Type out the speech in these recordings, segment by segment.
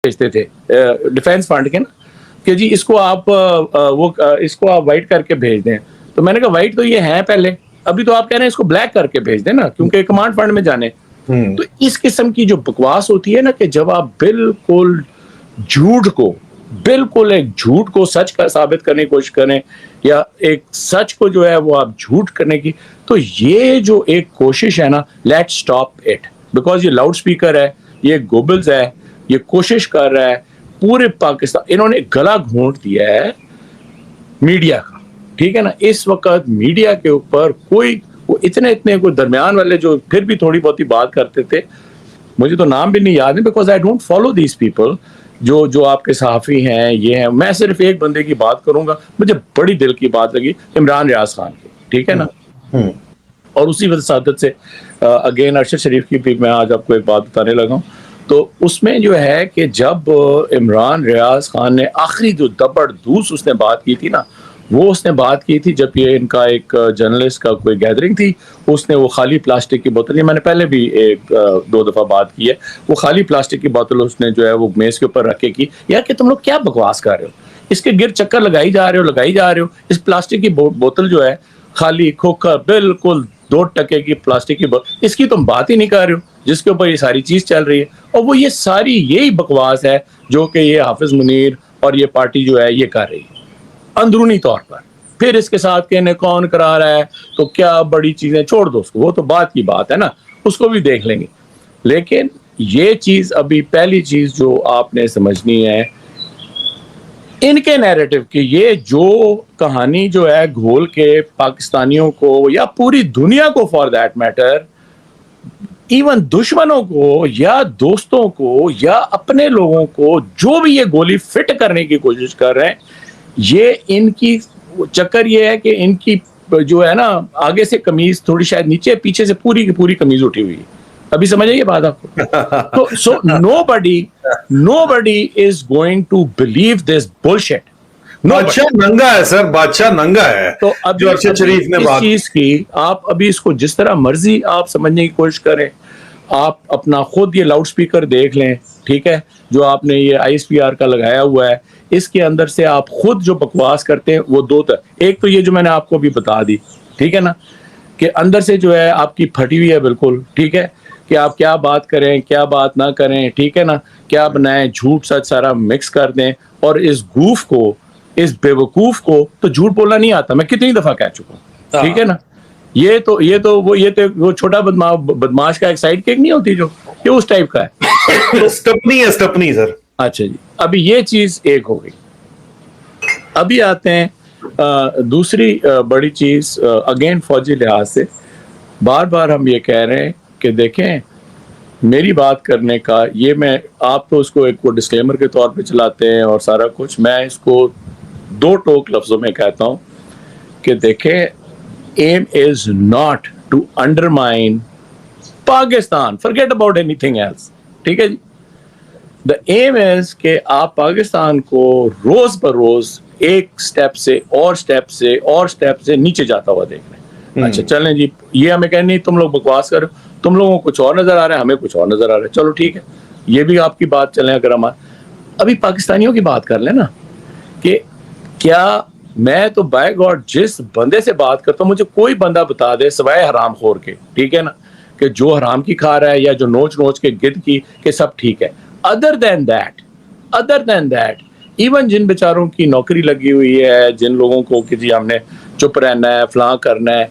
بھیجتے تھے defence fund کے نا کہ جی اس کو آپ اس کو آپ وائٹ کر کے بھیج دیں. تو میں نے کہا وائٹ تو یہ ہیں پہلے, ابھی تو آپ کہہ رہے ہیں اس کو بلیک کر کے بھیج دیں نا کیونکہ کمانڈ فنڈ میں جانے. تو اس قسم کی جو بکواس ہوتی ہے نا کہ جب آپ بالکل جھوٹ کو, بالکل ایک جھوٹ کو سچ کا ثابت کرنے کی کوشش کریں یا ایک سچ کو جو ہے وہ آپ جھوٹ کرنے کی, تو یہ جو ایک کوشش ہے نا, لیٹ سٹاپ اٹ, بیکاز یہ لاؤڈ سپیکر ہے, یہ گوبلز ہے, یہ کوشش کر رہا ہے پورے پاکستان, انہوں نے گلا گھونٹ دیا ہے میڈیا کا, ٹھیک ہے نا. اس وقت میڈیا کے اوپر کوئی اتنے کوئی درمیان والے جو پھر بھی تھوڑی بہت ہی بات کرتے تھے, مجھے تو نام بھی نہیں یاد ہے because I don't follow these people, جو آپ کے صحافی ہیں یہ ہیں. میں صرف ایک بندے کی بات کروں گا, مجھے بڑی دل کی بات لگی, عمران ریاض خان کی, ٹھیک ہے نا. اور اسی وسادت سے اگین ارشد شریف کی بھی میں آج آپ کو ایک بات بتانے لگا ہوں. تو اس میں جو ہے کہ جب عمران ریاض خان نے آخری جو دبڑ دوس اس نے بات کی تھی نا, وہ اس نے بات کی تھی جب یہ ان کا ایک جرنلسٹ کا کوئی گیدرنگ تھی, اس نے وہ خالی پلاسٹک کی بوتل, یہ میں نے پہلے بھی ایک دو دفعہ بات کی ہے, وہ خالی پلاسٹک کی بوتل اس نے جو ہے وہ میز کے اوپر رکھے کی. یار کہ تم لوگ کیا بکواس کر رہے ہو, اس کے گرد چکر لگائی جا رہے ہو. اس پلاسٹک کی بوتل جو ہے خالی کھوکھا بالکل 2% کی پلاسٹک کی بوتل, اس کی تم بات ہی نہیں کر رہے ہو جس کے اوپر یہ ساری چیز چل رہی ہے. اور وہ یہ ساری یہی بکواس ہے جو کہ یہ حافظ منیر اور یہ پارٹی جو ہے یہ کر رہی ہے اندرونی طور پر. پھر اس کے ساتھ کہنے کون کرا رہا ہے, تو کیا بڑی چیزیں چھوڑ دو اس کو, وہ تو بات کی بات ہے نا, اس کو بھی دیکھ لیں گے. لیکن یہ چیز ابھی پہلی چیز جو آپ نے سمجھنی ہے ان کے نیریٹو کی, یہ جو کہانی جو ہے گھول کے پاکستانیوں کو یا پوری دنیا کو فار دیٹ میٹر, ایون دشمنوں کو یا دوستوں کو یا اپنے لوگوں کو, جو بھی یہ گولی فٹ کرنے کی کوشش کر رہے ہیں, یہ ان کی چکر یہ ہے کہ ان کی جو ہے نا آگے سے قمیض تھوڑی شاید نیچے, پیچھے سے پوری کی پوری قمیض اٹھی ہوئی ہے. ابھی سمجھ آئیے بات آپ کو. تو so nobody is going to believe this bullshit. بادشاہ ننگا ہے سر, بادشاہ ننگا ہے. تو ابھی ارشد شریف نے اس چیز کی آپ ابھی اس کو جس طرح مرضی آپ سمجھنے کی کوشش کریں, آپ اپنا خود یہ لاؤڈ سپیکر دیکھ لیں, ٹھیک ہے, جو آپ نے یہ آئی ایس پی آر کا لگایا ہوا ہے, اس کے اندر سے آپ خود جو بکواس کرتے ہیں وہ دو ایک تو یہ جو میں نے آپ کو بھی بتا دی, ٹھیک ہے نا, کہ اندر سے جو ہے آپ کی پھٹی ہوئی ہے بالکل, ٹھیک ہے, کہ آپ کیا بات کریں کیا بات نہ کریں, ٹھیک ہے نا, کیا بنائیں, جھوٹ سچ سارا مکس کر دیں. اور اس گوف کو, اس بے وقوف کو تو جھوٹ بولنا نہیں آتا, میں کتنی دفعہ کہہ چکا ہوں, ٹھیک ہے نا. یہ تو وہ چھوٹا بدماش کا ایک سائڈ کیک نہیں ہوتی جو, یہ اس ٹائپ کا ہے. اسٹپنی سر. اچھا جی, ابھی یہ چیز ایک ہو گئی. ابھی آتے ہیں دوسری بڑی چیز, اگین فوجی لحاظ سے بار بار ہم یہ کہہ رہے ہیں کہ دیکھیں میری بات کرنے کا یہ, میں آپ تو اس کو ایک ڈسکلیمر کے طور پہ چلاتے ہیں اور سارا کچھ, میں اس کو 2 ٹوک لفظوں میں کہتا ہوں کہ دیکھیں aim is not to undermine Pakistan, forget about anything else, ٹھیک ہے جی. the aim is کہ آپ پاکستان کو روز بروز ایک سٹیپ سے نیچے جاتا ہوا دیکھ رہے ہیں. اچھا چلیں جی, یہ ہمیں کہنے نہیں تم لوگ بکواس کرو, تم لوگوں کو کچھ اور نظر آ رہا ہے, ہمیں کچھ اور نظر آ رہا ہے, چلو ٹھیک ہے, یہ بھی آپ کی بات چلیں. اگر ہم ابھی پاکستانیوں کی بات کر لیں نا, کہ کیا میں تو بائی گاڈ جس بندے سے بات کرتا ہوں, مجھے کوئی بندہ بتا دے سوائے حرام خور کے, ٹھیک ہے نا, کہ جو حرام کی کھا رہا ہے یا جو نوچ کے گد کی, کہ سب ٹھیک ہے. ادر دین دیٹ ایون جن بیچاروں کی نوکری لگی ہوئی ہے, جن لوگوں کو کہ جی ہم نے چپ رہنا ہے, فلاں کرنا ہے,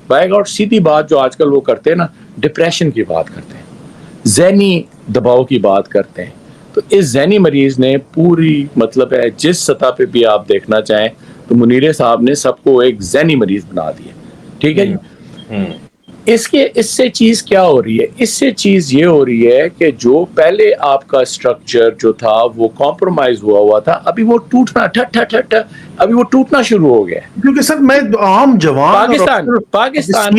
بائی گاڈ سیدھی بات جو آج کل وہ کرتے ہیں نا, ڈپریشن کی بات کرتے ہیں, ذہنی دباؤ کی بات کرتے ہیں. تو اس ذہنی مریض نے پوری مطلب ہے جس سطح پہ بھی آپ دیکھنا چاہیں تو منیر صاحب نے سب کو ایک ذہنی مریض بنا دیا, ٹھیک ہے جی. اس سے چیز کیا ہو رہی ہے, اس سے چیز یہ ہو رہی ہے کہ جو پہلے آپ کا اسٹرکچر جو تھا وہ کمپرومائز ہوا تھا, ابھی وہ ٹوٹنا شروع ہو گیا. کیونکہ سر میں عام جوان پاکستان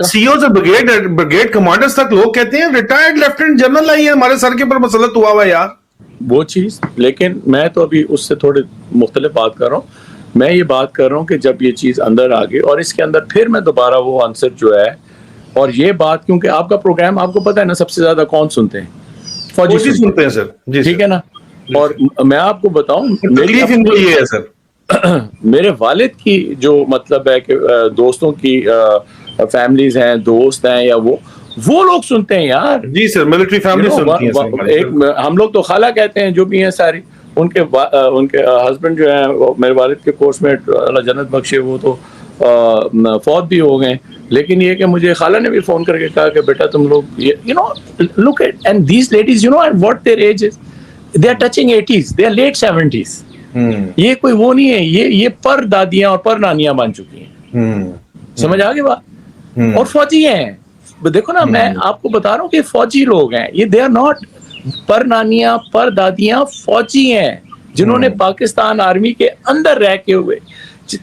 سی او سے بریگیڈ کمانڈرز تک لوگ کہتے ہیں ریٹائرڈ لیفٹیننٹ جنرل آئی ہے ہمارے سر کے پر مسلط ہوا ہوا ہے یار وہ چیز. لیکن میں تو ابھی اس سے تھوڑے مختلف بات کر رہا ہوں. میں یہ بات کر رہا ہوں کہ جب یہ چیز اندر آ گئی, اور اس کے اندر پھر میں دوبارہ وہ آنسر جو ہے, اور یہ بات کیونکہ آپ کا پروگرام آپ کو پتا ہے نا سب سے زیادہ کون سنتے ہیں, فوجی سنتے ہیں سر, ٹھیک ہے نا. اور میں آپ کو بتاؤں تکلیف ان کو یہ ہے سر، میرے والد کی جو مطلب ہے کہ دوستوں کی فیملیز ہیں، دوست ہیں یا وہ لوگ سنتے ہیں یار. جی سر ملٹری فیملی سنتی ہیں سر. ایک ہم لوگ تو خالہ کہتے ہیں جو بھی ہیں ساری، ان کے ہسبینڈ جو ہیں میرے والد کے کورس میں اللہ جنت بخشے وہ تو فوت بھی ہو گئے، لیکن یہ کہ مجھے خالہ نے بھی فون کر کے کہا کہ بیٹا تم لوگ you know look at and these ladies you know and what their age is, they are touching 80s، they are late 70s. یہ کوئی وہ نہیں ہے، یہ پر دادیاں اور پر نانیاں بن چکی ہیں. سمجھ آ گئی بات؟ اور فوجی ہیں. دیکھو نا میں آپ کو بتا رہا ہوں کہ فوجی لوگ ہیں یہ، دے آر ناٹ پر نانیاں پر دادیاں، فوجی ہیں جنہوں نے پاکستان آرمی کے اندر رہ کے ہوئے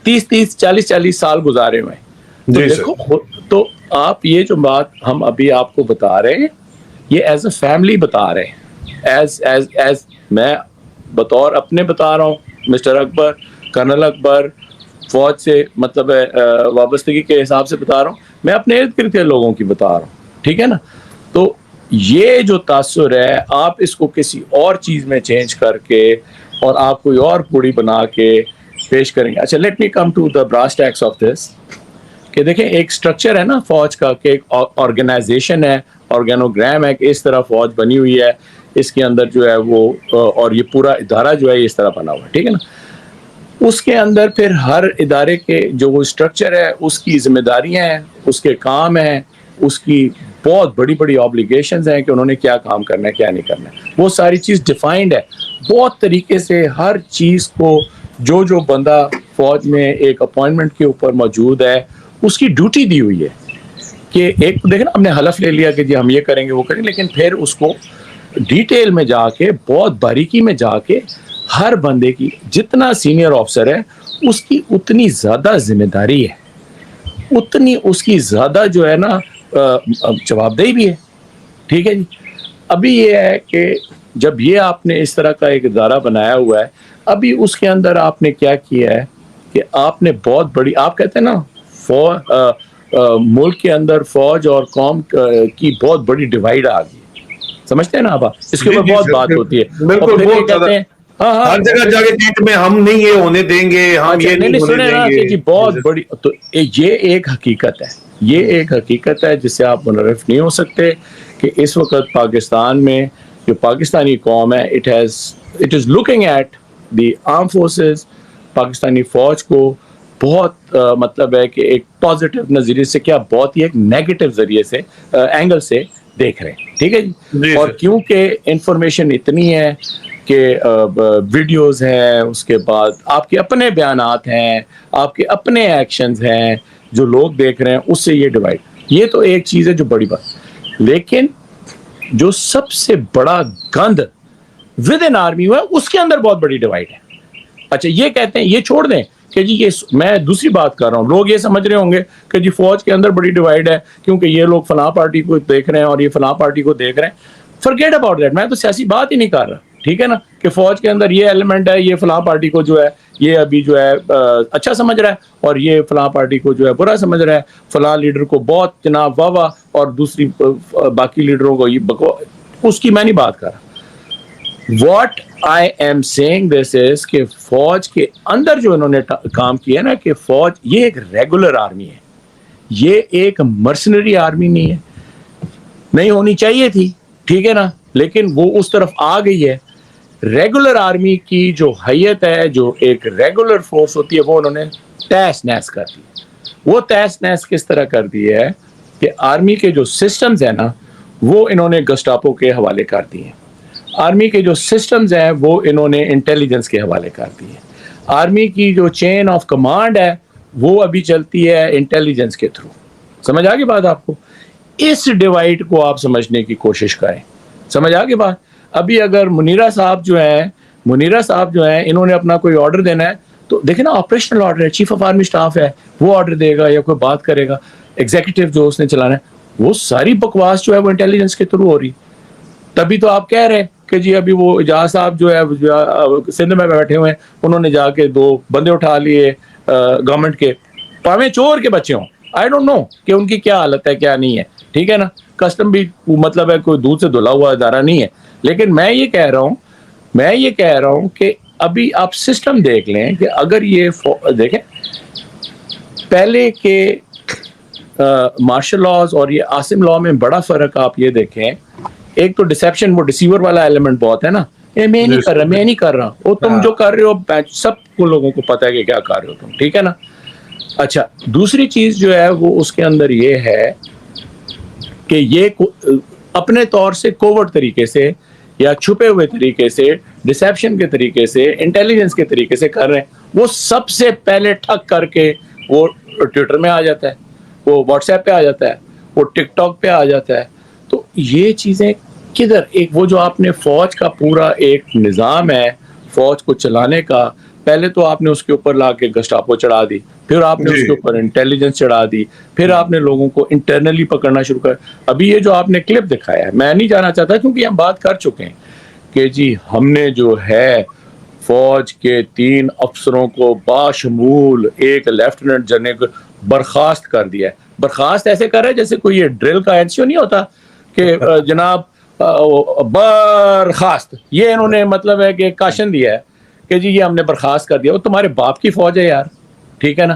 30 40 سال گزارے ہوئے ہیں. تو دیکھو تو آپ یہ جو بات ہم ابھی آپ کو بتا رہے ہیں یہ ایز اے فیملی بتا رہے ہیں، ایز میں بطور اپنے بتا رہا ہوں، مسٹر اکبر کرنل اکبر فوج سے مطلب وابستگی کے حساب سے بتا رہا ہوں، میں اپنے ارد گرد کے لوگوں کی بتا رہا ہوں، ٹھیک ہے نا. تو یہ جو تاثر ہے آپ اس کو کسی اور چیز میں چینج کر کے اور آپ کوئی اور پوڑی بنا کے پیش کریں گے. اچھا let me come to the brass tacks of this, کہ دیکھیں ایک سٹرکچر ہے نا فوج کا، کہ ایک آرگنائزیشن ہے، آرگینوگرام ہے کہ اس طرح فوج بنی ہوئی ہے، اس کے اندر جو ہے وہ اور یہ پورا ادارہ جو ہے اس طرح بنا ہوا ہے، ٹھیک ہے نا. اس کے اندر پھر ہر ادارے کے جو وہ اسٹرکچر ہے اس کی ذمہ داریاں ہیں، اس کے کام ہیں، اس کی بہت بڑی بڑی آبلیگیشنز ہیں کہ انہوں نے کیا کام کرنا ہے کیا نہیں کرنا ہے. وہ ساری چیز ڈیفائنڈ ہے بہت طریقے سے. ہر چیز کو جو بندہ فوج میں ایک اپوائنٹمنٹ کے اوپر موجود ہے اس کی ڈیوٹی دی ہوئی ہے کہ ایک دیکھیں نا ہم نے حلف لے لیا کہ جی ہم یہ کریں گے وہ کریں گے، لیکن پھر اس کو ڈیٹیل میں جا کے بہت باریکی میں جا کے ہر بندے کی جتنا سینئر آفسر ہے اس کی اتنی زیادہ ذمہ داری ہے، اتنی اس کی زیادہ جو ہے نا جواب دہی بھی ہے، ٹھیک ہے جی. ابھی یہ ہے کہ جب یہ آپ نے اس طرح کا ایک ادارہ بنایا ہوا ہے، ابھی اس کے اندر آپ نے کیا کیا ہے کہ آپ نے بہت بڑی، آپ کہتے ہیں نا ملک کے اندر فوج اور قوم کی بہت بڑی ڈیوائڈ آ گئی، سمجھتے ہیں نا آپ، اس کے اوپر بہت بات ہوتی ہے. بالکل بہت کہتے ہیں ہر جگہ جا کے ٹویٹ میں ہم نہیں یہ ہونے دیں گے، ہم یہ نہیں ہونے دیں گے. جی بہت بڑی، تو یہ ایک حقیقت ہے، یہ ایک حقیقت ہے جس سے آپ منحرف نہیں ہو سکتے کہ اس وقت پاکستان میں جو پاکستانی قوم ہے it is looking at the arm forces, Pakistani فوج کو بہت مطلب ہے کہ ایک پازیٹیو نظریے سے کیا بہت ہی ایک نیگیٹو ذریعے سے اینگل سے دیکھ رہے ہیں، ٹھیک ہے جی. اور کیونکہ انفارمیشن اتنی ہے کہ ویڈیوز ہیں، اس کے بعد آپ کے اپنے بیانات ہیں، آپ کے اپنے ایکشنز ہیں جو لوگ دیکھ رہے ہیں، اس سے یہ ڈیوائڈ، یہ تو ایک چیز ہے جو بڑی بات. لیکن جو سب سے بڑا گند ود ان آرمی ہوا ہے اس کے اندر بہت بڑی ڈیوائڈ ہے. اچھا یہ کہتے ہیں، یہ چھوڑ دیں کہ جی یہ میں دوسری بات کر رہا ہوں، لوگ یہ سمجھ رہے ہوں گے کہ جی فوج کے اندر بڑی ڈیوائڈ ہے کیونکہ یہ لوگ فلاں پارٹی کو دیکھ رہے ہیں اور یہ فلاں پارٹی کو دیکھ رہے ہیں. فرگیٹ اباؤٹ دیٹ، میں تو سیاسی بات ہی نہیں کر رہا، ٹھیک ہے نا، کہ فوج کے اندر یہ ایلیمنٹ ہے، یہ فلاں پارٹی کو جو ہے یہ ابھی جو ہے اچھا سمجھ رہا ہے اور یہ فلاں پارٹی کو جو ہے برا سمجھ رہا ہے، فلاں لیڈر کو بہت جناب واہ واہ اور دوسری باقی لیڈروں کو یہ اس کی میں نہیں بات کر رہا. واٹ آئی ایم سیئنگ دس از کہ فوج کے اندر جو انہوں نے کام کیا نا، کہ فوج یہ ایک ریگولر آرمی ہے، یہ ایک مرسنری آرمی نہیں ہے، نہیں ہونی چاہیے تھی، ٹھیک ہے نا، لیکن وہ اس طرف آ گئی ہے. ریگولر آرمی کی جو حیت ہے، جو ایک ریگولر فورس ہوتی ہے، وہ انہوں نے تہس نہس کر دی. وہ تہس نہس کس طرح کر دی ہے کہ آرمی کے جو سسٹمز ہیں نا وہ انہوں نے گسٹاپو کے حوالے کر دی ہیں، آرمی کے جو سسٹمز ہیں وہ انہوں نے انٹیلیجنس کے حوالے کر دی ہیں، آرمی کی جو چین آف کمانڈ ہے وہ ابھی چلتی ہے انٹیلیجنس کے تھرو. سمجھ آ گئی بات آپ کو؟ اس ڈیوائڈ کو آپ سمجھنے کی کوشش کریں. سمجھ آ گئی بات؟ ابھی اگر منیرہ صاحب جو ہیں انہوں نے اپنا کوئی آرڈر دینا ہے تو دیکھیں نا، آپریشنل آرڈر ہے، چیف آف آرمی اسٹاف ہے، وہ آرڈر دے گا یا کوئی بات کرے گا. ایگزیکٹو جو اس نے چلانا ہے وہ ساری بکواس جو ہے وہ انٹیلیجنس کے تھرو ہو رہی. تبھی تو آپ کہہ رہے ہیں کہ جی ابھی وہ اجاز صاحب جو ہے سندھ میں بیٹھے ہوئے ہیں، انہوں نے جا کے 2 بندے اٹھا لیے گورنمنٹ کے، پاویں چور کے بچے ہوں، آئی ڈونٹ نو کہ ان کی کیا حالت ہے کیا نہیں ہے، ٹھیک ہے نا. کسٹم بھی مطلب ہے کوئی دودھ سے دھلا ہوا ادارہ نہیں ہے، لیکن میں یہ کہہ رہا ہوں میں یہ کہہ رہا ہوں کہ ابھی آپ سسٹم دیکھ لیں کہ اگر یہ دیکھیں پہلے کے مارشل لاز اور یہ عاصم لا میں بڑا فرق آپ یہ دیکھیں. ایک تو ڈسیپشن وہ ڈسیور والا ایلیمنٹ بہت ہے نا, میں نہیں کر رہا, میں نہیں کر رہا, وہ تم جو کر رہے ہو سب کو لوگوں کو پتا ہے کہ کیا کر رہے ہو تم, ٹھیک ہے نا. اچھا دوسری چیز جو ہے وہ اس کے اندر یہ ہے کہ یہ اپنے طور سے کوورٹ طریقے سے یا چھپے ہوئے طریقے سے ڈسیپشن کے طریقے سے انٹیلیجنس کے طریقے سے کر رہے ہیں. وہ سب سے پہلے ٹھک کر کے وہ ٹویٹر میں آ جاتا ہے, وہ واٹس ایپ پہ آ جاتا ہے, وہ ٹک ٹاک پہ آ جاتا ہے. تو یہ چیزیں کدھر, ایک وہ جو آپ نے فوج کا پورا ایک نظام ہے فوج کو چلانے کا, پہلے تو آپ نے اس کے اوپر لا کے گسٹاپو چڑھا دی, پھر آپ نے اس کے اوپر انٹیلیجنس چڑھا دی, پھر آپ نے لوگوں کو انٹرنلی پکڑنا شروع کر. ابھی یہ جو آپ نے کلپ دکھایا ہے میں نہیں جانا چاہتا کیونکہ ہم بات کر چکے ہیں کہ جی ہم نے جو ہے فوج کے 3 افسروں کو باشمول ایک لیفٹیننٹ جنرل کو برخاست کر دیا ہے. برخاست ایسے کر رہے ہیں جیسے کوئی یہ ڈرل کا ایکشن نہیں ہوتا کہ جناب برخاست, یہ انہوں نے مطلب ہے کہ کاشن دیا ہے کہ جی یہ ہم نے برخاست کر دیا. وہ تمہارے باپ کی فوج ہے یار, ٹھیک ہے نا,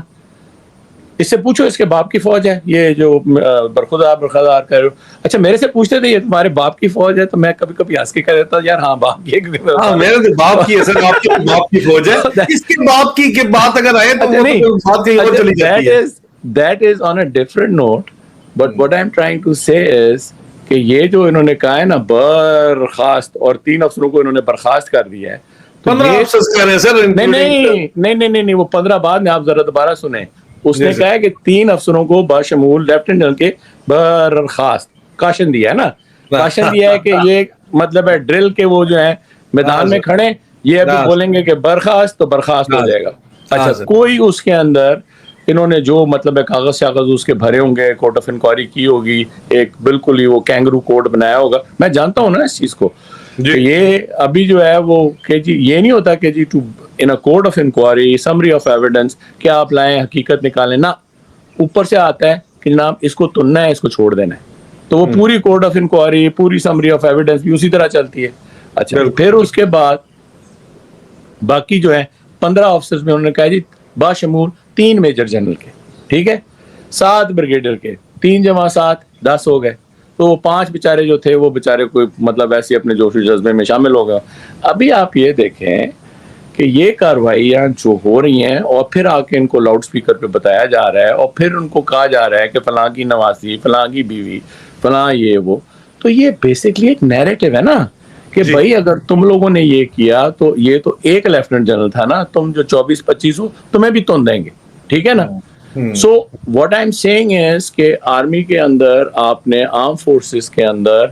اس سے پوچھو اس کے باپ کی فوج ہے یہ جو برخودار کہہ رہے ہو. اچھا میرے سے پوچھتے تھے یہ تمہارے باپ کی فوج ہے, تو میں کبھی کبھی ہنس کے کہہ دیتا یار ہاں باپ کی, میرے باپ کی ہے سر, آپ کے باپ کی فوج ہے, اس کے باپ کی بات اگر آئے تو بات کہیں اور چلی جاتی ہے. That is on a different note, but what I'm trying to say is کہ یہ جو انہوں نے کہا ہے نا برخاست, اور 3 افسروں کو انہوں نے برخاست کر دیا ہے, 15 افسر کہہ رہے ہیں سر. نہیں وہ 15 بعد میں آپ ذرا دوبارہ سنیں. اس نے کہا ہے کہ 3 افسروں کو بشمول لیفٹیننٹ جنرل کے برخاست کاشن دیا ہے نا, کاشن دیا ہے کہ یہ مطلب ہے ڈرل کے وہ جو ہے میدان میں کھڑے, یہ ابھی بولیں گے کہ برخاست تو برخاست ہو جائے گا. اچھا کوئی اس کے اندر انہوں نے جو مطلب ہے کاغذ اس کے بھرے ہوں گے, کورٹ آف انکوائری کی ہوگی, ایک بالکل ہی وہ کینگرو کوڈ بنایا ہوگا. میں جانتا ہوں نا اس چیز کو کہ یہ ابھی جو ہے وہ کہ جی یہ نہیں ہوتا کہ جی to in court of inquiry summary of evidence کہ آپ لائیں حقیقت نکالیں نا, اوپر سے آتا ہے کہ جناب اس کو تننا ہے, اس کو چھوڑ دینا ہے. تو وہ پوری کورٹ آف انکوائری پوری سمری آف ایویڈنس بھی اسی طرح چلتی ہے. اچھا پھر اس کے بعد باقی جو ہے 15 آفیسرز میں انہوں نے کہا جی باشمول 3 میجر جنرل کے, ٹھیک ہے, 7 بریگیڈیئر کے, 3 × 7 10 ہو گئے. تو وہ 5 بیچارے جو تھے وہ بیچارے کوئی مطلب ایسے اپنے جوش و جذبے میں شامل ہو گئے. ابھی آپ یہ دیکھیں کہ یہ کارروائیاں جو ہو رہی ہیں اور پھر آ کے ان کو لاؤڈ سپیکر پہ بتایا جا رہا ہے اور پھر ان کو کہا جا رہا ہے کہ فلاں کی نواسی, فلاں کی بیوی, فلاں یہ وہ, تو یہ بیسکلی ایک نیریٹو ہے نا کہ بھائی اگر تم لوگوں نے یہ کیا تو یہ تو ایک لیفٹیننٹ جنرل تھا نا, تم جو 24-25 ہو تمہیں بھی تون دیں گے, ٹھیک ہے نا. So what I am saying is کہ آرمی کے اندر آپ نے آرم فورسز کے اندر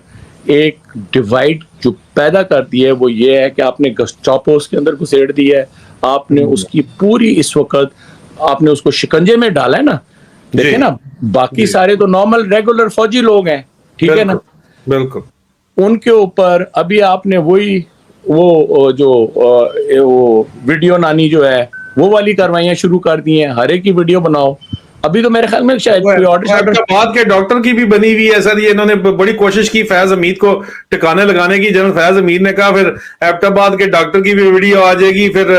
ایک ڈیوائڈ جو پیدا کرتی ہے وہ یہ ہے کہ آپ نے گسٹاپوز کے اندر گھسیڑ دی ہے, آپ نے اس کی پوری اس وقت آپ نے اس کو شکنجے میں ڈالا ہے نا. دیکھیں نا باقی سارے تو نارمل ریگولر فوجی لوگ ہیں, ٹھیک ہے نا, بالکل ان کے اوپر ابھی آپ نے وہی وہ جو وہ ویڈیو نانی جو ہے وہ والی کاروائیاں شروع کر دی ہیں, ہر ایک کی ویڈیو بناؤ. ابھی تو میرے خیال میں شاید کوئی بات کے ڈاکٹر کی بھی بنی ہوئی ہے سر, یہ انہوں نے بڑی کوشش کی فیض حمید کو ٹکانے لگانے کی. جنرل فیض حمید نے کہا پھر ایبٹ آباد کے ڈاکٹر کی بھی ویڈیو آ جائے گی, پھر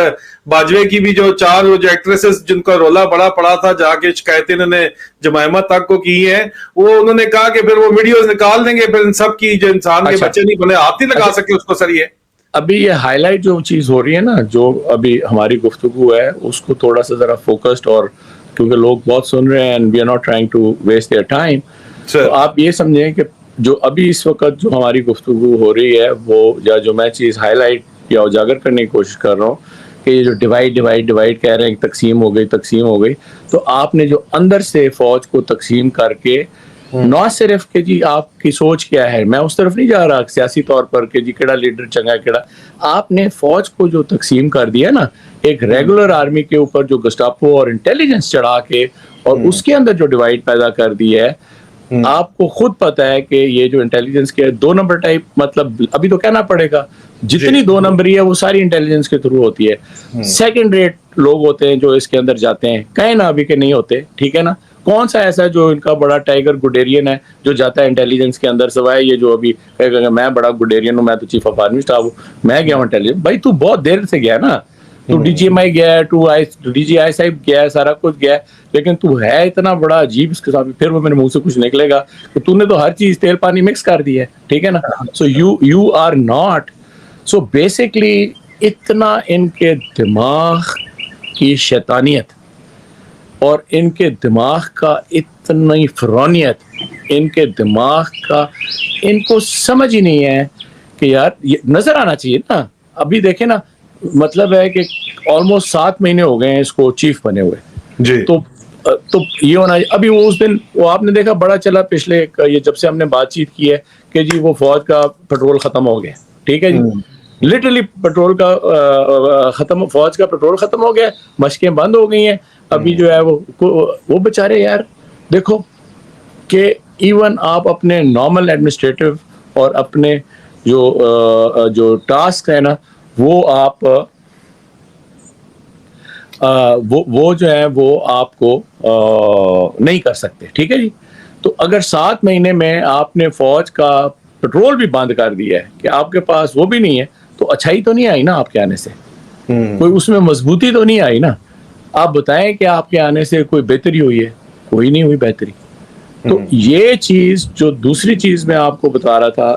باجوے کی بھی جو 4 جو ایکٹریسز جن کا رولا بڑا پڑا تھا جا کے شکایتیں انہوں نے جمائمہ تک کو کی ہیں, وہ انہوں نے کہا کہ پھر وہ ویڈیوز نکال دیں گے, پھر ان سب کی جو انسان کے بچے نہیں بنے ہاتھ نہیں لگا سکے اس کو. سر یہ ابھی یہ ہائی لائٹ جو چیز ہو رہی ہے نا, جو ابھی ہماری گفتگو ہے اس کو تھوڑا سا ذرا فوکسڈ, اور کیونکہ لوگ بہت سن رہے ہیں and we are not trying to waste their time, تو آپ یہ سمجھیں کہ جو ابھی اس وقت جو ہماری گفتگو ہو رہی ہے وہ یا جو میں چیز ہائی لائٹ یا اجاگر کرنے کی کوشش کر رہا ہوں کہ یہ جو ڈیوائڈ کہہ رہے ہیں تقسیم ہو گئی, تو آپ نے جو اندر سے فوج کو تقسیم کر کے نہ صرف کہ جی آپ کی سوچ کیا ہے, میں اس طرف نہیں جا رہا سیاسی طور پر کہ جی کیڑا لیڈر چنگا ہے کیڑا, آپ نے فوج کو جو تقسیم کر دیا نا ایک ریگولر آرمی کے اوپر جو گسٹاپو اور انٹیلیجنس چڑھا کے اور اس کے اندر جو ڈیوائڈ پیدا کر دی ہے. آپ کو خود پتا ہے کہ یہ جو انٹیلیجنس کے 2 نمبر ٹائپ, مطلب ابھی تو کہنا پڑے گا جتنی 2 نمبری ہے وہ ساری انٹیلیجنس کے تھرو ہوتی ہے. 2nd ریٹ لوگ ہوتے ہیں جو اس کے اندر جاتے ہیں, کہیں نہ ابھی کے نہیں ہوتے, ٹھیک ہے نا, کون سا ایسا جو ان کا بڑا ٹائیگر گڈیرین ہے جو جاتا ہے انٹیلیجنس کے اندر, سوائے یہ جو ابھی کہے گا میں بڑا گڈیرین ہوں, میں تو چیف آف آرمی اسٹاف ہوں, میں گیا ہوں انٹیلیجنس. بھائی تو بہت دیر سے گیا نا, تو ڈی جی ایم آئی گیا ہے, تو ڈی جی آئی صاحب گیا ہے, سارا کچھ گیا ہے, لیکن تو ہے اتنا بڑا عجیب اس کے ساتھ. پھر وہ میرے منہ سے کچھ نکلے گا کہ تو نے تو ہر چیز تیل پانی مکس کر دی ہے, ٹھیک ہے نا. So you are not. So basically اتنا ان کے دماغ کی شیطانیت اور ان کے دماغ کا اتنی فرونیت, ان کے دماغ کا, ان کو سمجھ ہی نہیں ہے کہ یار یہ نظر آنا چاہیے نا. ابھی دیکھیں نا, مطلب ہے کہ آلموسٹ 7 مہینے ہو گئے ہیں اس کو چیف بنے ہوئے جی. تو یہ ہونا ابھی وہ اس دن وہ آپ نے دیکھا بڑا چلا پچھلے یہ جب سے ہم نے بات چیت کی ہے کہ جی وہ فوج کا پیٹرول ختم ہو گیا, ٹھیک ہے جی, لٹرلی پیٹرول کا ختم, فوج کا پیٹرول ختم ہو گیا, مشقیں بند ہو گئی ہیں. ابھی جو ہے وہ بیچارے یار دیکھو کہ ایون آپ اپنے نارمل ایڈمنسٹریٹو اور اپنے جو ٹاسک ہے نا وہ آپ وہ جو ہے وہ آپ کو نہیں کر سکتے, ٹھیک ہے جی. تو اگر 7 مہینے میں آپ نے فوج کا پیٹرول بھی بند کر دیا ہے کہ آپ کے پاس وہ بھی نہیں ہے, تو اچھائی تو نہیں آئی نا آپ کے آنے سے, کوئی اس میں مضبوطی تو نہیں آئی نا. آپ بتائیں کہ آپ کے آنے سے کوئی بہتری ہوئی ہے؟ کوئی نہیں ہوئی بہتری. تو یہ چیز جو دوسری چیز میں آپ کو بتا رہا تھا,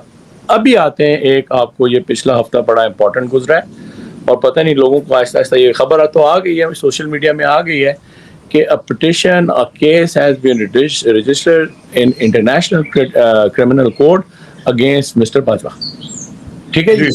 ابھی آتے ہیں ایک آپ کو یہ پچھلا ہفتہ بڑا امپورٹنٹ گزرا ہے, اور پتہ نہیں لوگوں کو آہستہ آہستہ یہ خبر تو آ گئی ہے, سوشل میڈیا میں آ گئی ہے کہ a petition, a case has been registered in International Criminal Court against Mr. Bajwa, ٹھیک ہے جی.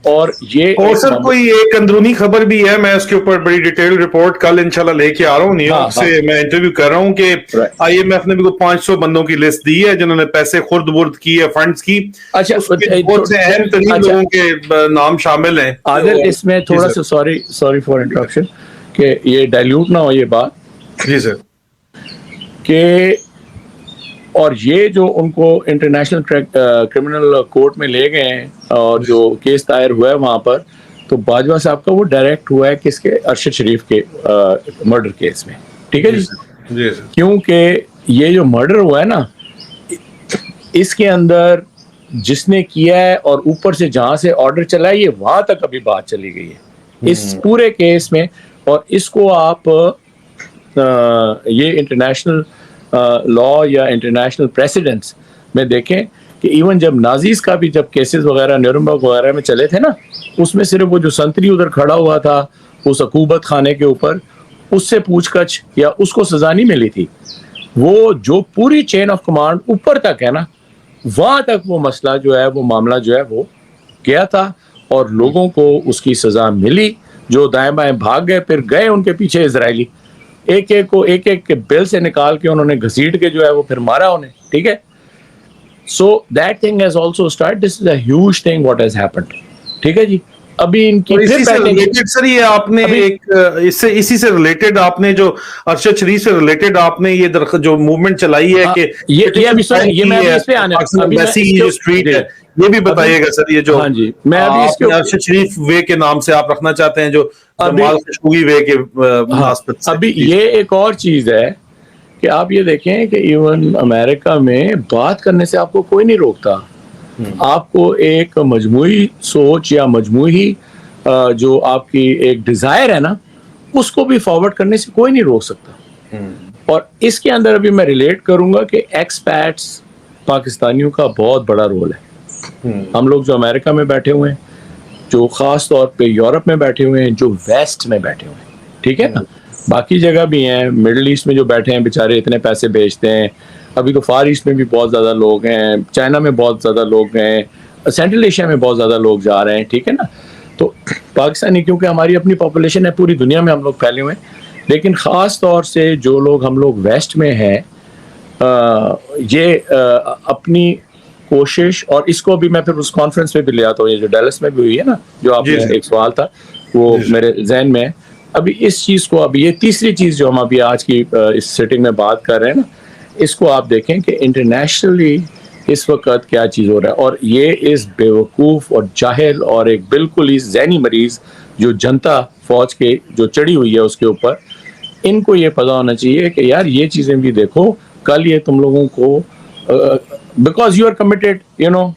اور یہ اور سر کوئی ایک اندرونی خبر بھی ہے, میں اس کے اوپر بڑی ڈیٹیل رپورٹ کل انشاءاللہ لے کے آ رہا ہوں, نیو یارک سے میں انٹرویو کر رہا ہوں کہ آئی ایم ایف نے بھی 500 بندوں کی لسٹ دی ہے جنہوں نے پیسے خرد برد کی ہے, فنڈز کی. اچھا, بہت سے اہم ترین لوگوں کے نام شامل ہیں. عادل اس میں تھوڑا سا سوری فار انٹرپشن کہ یہ ڈائلیوٹ نہ ہو یہ بات. جی سر. کہ اور یہ جو ان کو انٹرنیشنل کرمنل کورٹ میں لے گئے ہیں اور جو کیس دائر ہوا ہے وہاں پر, تو باجوہ صاحب کا وہ ڈائریکٹ ہوا ہے کس کے, ارشد شریف کے مرڈر کیس میں, ٹھیک ہے جی. کیونکہ یہ جو مرڈر ہوا ہے نا, اس کے اندر جس نے کیا ہے اور اوپر سے جہاں سے آرڈر چلا ہے, یہ وہاں تک ابھی بات چلی گئی ہے اس پورے کیس میں. اور اس کو آپ یہ انٹرنیشنل لا یا انٹرنیشنل پریسیڈنٹس میں دیکھیں کہ ایون جب نازیز کا بھی جب کیسز وغیرہ نیورنبرگ وغیرہ میں چلے تھے نا, اس میں صرف وہ جو سنتری ادھر کھڑا ہوا تھا اس عقوبت خانے کے اوپر, اس سے پوچھ گچھ یا اس کو سزا نہیں ملی تھی. وہ جو پوری چین آف کمانڈ اوپر تک ہے نا, وہاں تک وہ مسئلہ جو ہے وہ معاملہ جو ہے وہ گیا تھا اور لوگوں کو اس کی سزا ملی. جو دائیں بائیں بھاگ گئے پھر گئے ان کے پیچھے اسرائیلی, ایک ایک کو ایک ایک کے بل سے نکال کے انہوں نے گھسیٹ کے جو ہے وہ پھر مارا انہیں, ٹھیک ہے. So that thing has also start, this is a huge thing what has happened, ٹھیک ہے جی. ابھی ان کی سر یہ آپ نے ایک اسی سے ریلیٹڈ آپ نے جو ارشد شریف سے ریلیٹڈ آپ نے یہ جو موومنٹ چلائی ہے کہ یہ بھی بتائیے گا سر, یہ جو ارشد شریف وے کے نام سے آپ رکھنا چاہتے ہیں جو جمال خشوگی وے کے مناسبت سے. ابھی یہ ایک اور چیز ہے کہ آپ یہ دیکھیں کہ ایون امریکہ میں بات کرنے سے آپ کو کوئی نہیں روکتا. آپ کو ایک مجموعی سوچ یا مجموعی جو آپ کی ایک ڈیزائر ہے نا, اس کو بھی فارورڈ کرنے سے کوئی نہیں روک سکتا. اور اس کے اندر ابھی میں ریلیٹ کروں گا کہ ایکسپیٹس پاکستانیوں کا بہت بڑا رول ہے. ہم لوگ جو امریکہ میں بیٹھے ہوئے ہیں, جو خاص طور پہ یورپ میں بیٹھے ہوئے ہیں, جو ویسٹ میں بیٹھے ہوئے ہیں, ٹھیک ہے نا, باقی جگہ بھی ہیں, مڈل ایسٹ میں جو بیٹھے ہیں بیچارے اتنے پیسے بیچتے ہیں. ابھی تو فار ایسٹ میں بھی بہت زیادہ لوگ ہیں, چائنا میں بہت زیادہ لوگ ہیں, سینٹرل ایشیا میں بہت زیادہ لوگ جا رہے ہیں, ٹھیک ہے نا. تو پاکستانی کیونکہ ہماری اپنی پاپولیشن ہے, پوری دنیا میں ہم لوگ پھیلے ہوئے ہیں, لیکن خاص طور سے جو لوگ ہم لوگ ویسٹ میں ہیں, یہ اپنی کوشش, اور اس کو بھی میں پھر اس کانفرنس میں بھی لے آتا ہوں, یہ جو ڈیلس میں بھی ہوئی ہے نا, جو آپ نے ایک سوال تھا وہ میرے ذہن میں ہے. ابھی اس چیز کو, ابھی یہ تیسری چیز جو ہم ابھی آج کی اس سیٹنگ میں بات کر رہے ہیں نا, اس کو آپ دیکھیں کہ انٹرنیشنلی اس وقت کیا چیز ہو رہا ہے. اور یہ اس بیوقوف اور جاہل اور ایک بالکل ہی ذہنی مریض جو جنتا فوج کے جو چڑھی ہوئی ہے اس کے اوپر, ان کو یہ پتا ہونا چاہیے کہ یار یہ چیزیں بھی دیکھو, کل یہ تم لوگوں کو because you are committed, you know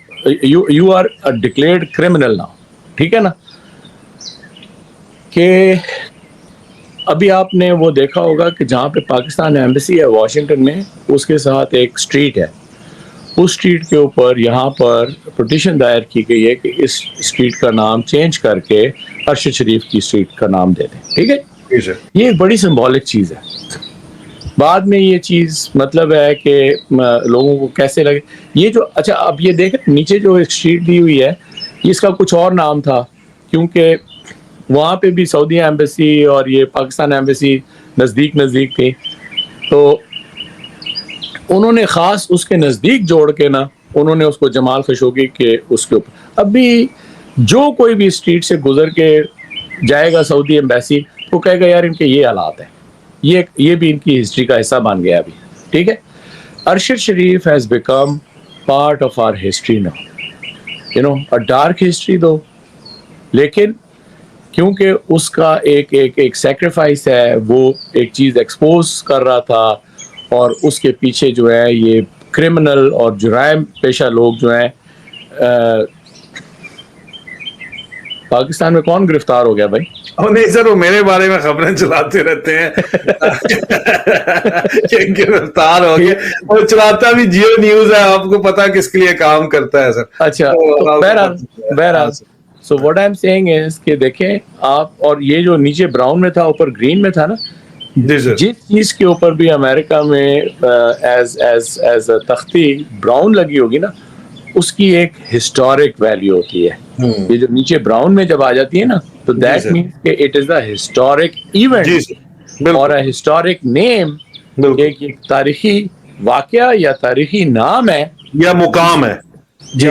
you are declared criminal now, ٹھیک ہے نا. کہ ابھی آپ نے وہ دیکھا ہوگا کہ جہاں پہ پاکستان ایمبیسی ہے واشنگٹن میں, اس کے ساتھ ایک اسٹریٹ ہے, اس اسٹریٹ کے اوپر یہاں پر پٹیشن دائر کی گئی ہے کہ اس اسٹریٹ کا نام چینج کر کے ارشد شریف کی اسٹریٹ کا نام دے دیں, ٹھیک ہے. یہ ایک بڑی سمبولک چیز ہے. بعد میں یہ چیز مطلب ہے کہ لوگوں کو کیسے لگے یہ جو, اچھا اب یہ دیکھیں نیچے جو ایک اسٹریٹ دی ہوئی ہے اس کا کچھ اور نام تھا, کیونکہ وہاں پہ بھی سعودی ایمبیسی اور یہ پاکستان ایمبیسی نزدیک تھی, تو انہوں نے خاص اس کے نزدیک جوڑ کے نا انہوں نے اس کو جمال خشوگی کے اس کے اوپر. ابھی جو کوئی بھی اسٹریٹ سے گزر کے جائے گا سعودی ایمبیسی تو کہے گا یار ان کے یہ حالات ہیں, یہ بھی ان کی ہسٹری کا حصہ بن گیا ابھی, ٹھیک ہے. Arshad Sharif has become part of our history now, you know a dark history though, لیکن کیونکہ اس کا ایک سیکریفائس ہے, وہ ایک چیز ایکسپوز کر رہا تھا, اور اس کے پیچھے جو ہے یہ کرمنل اور جرائم پیشہ لوگ جو ہیں پاکستان میں کون گرفتار ہو گیا بھائی؟ نہیں سر, وہ میرے بارے میں خبریں چلاتے رہتے ہیں کہ گرفتار ہو گیا, اور چلاتا بھی جیو نیوز ہے, آپ کو پتا کس کے لیے کام کرتا ہے سر. اچھا بہرحال so what I am saying is کہ دیکھیں آپ, اور یہ جو نیچے براؤن میں تھا اوپر گرین میں تھا نا, جس چیز کے اوپر بھی امریکہ میں ایز تختی براؤن لگی ہوگی نا, اس کی ایک ہسٹورک ویلیو ہوتی ہے. یہ جو نیچے براؤن میں جب آ جاتی ہے نا تو دیٹ مینس کہ it is the historic event اور اے ہسٹورک نیم, ایک تاریخی واقعہ یا تاریخی نام ہے یا مقام ہے,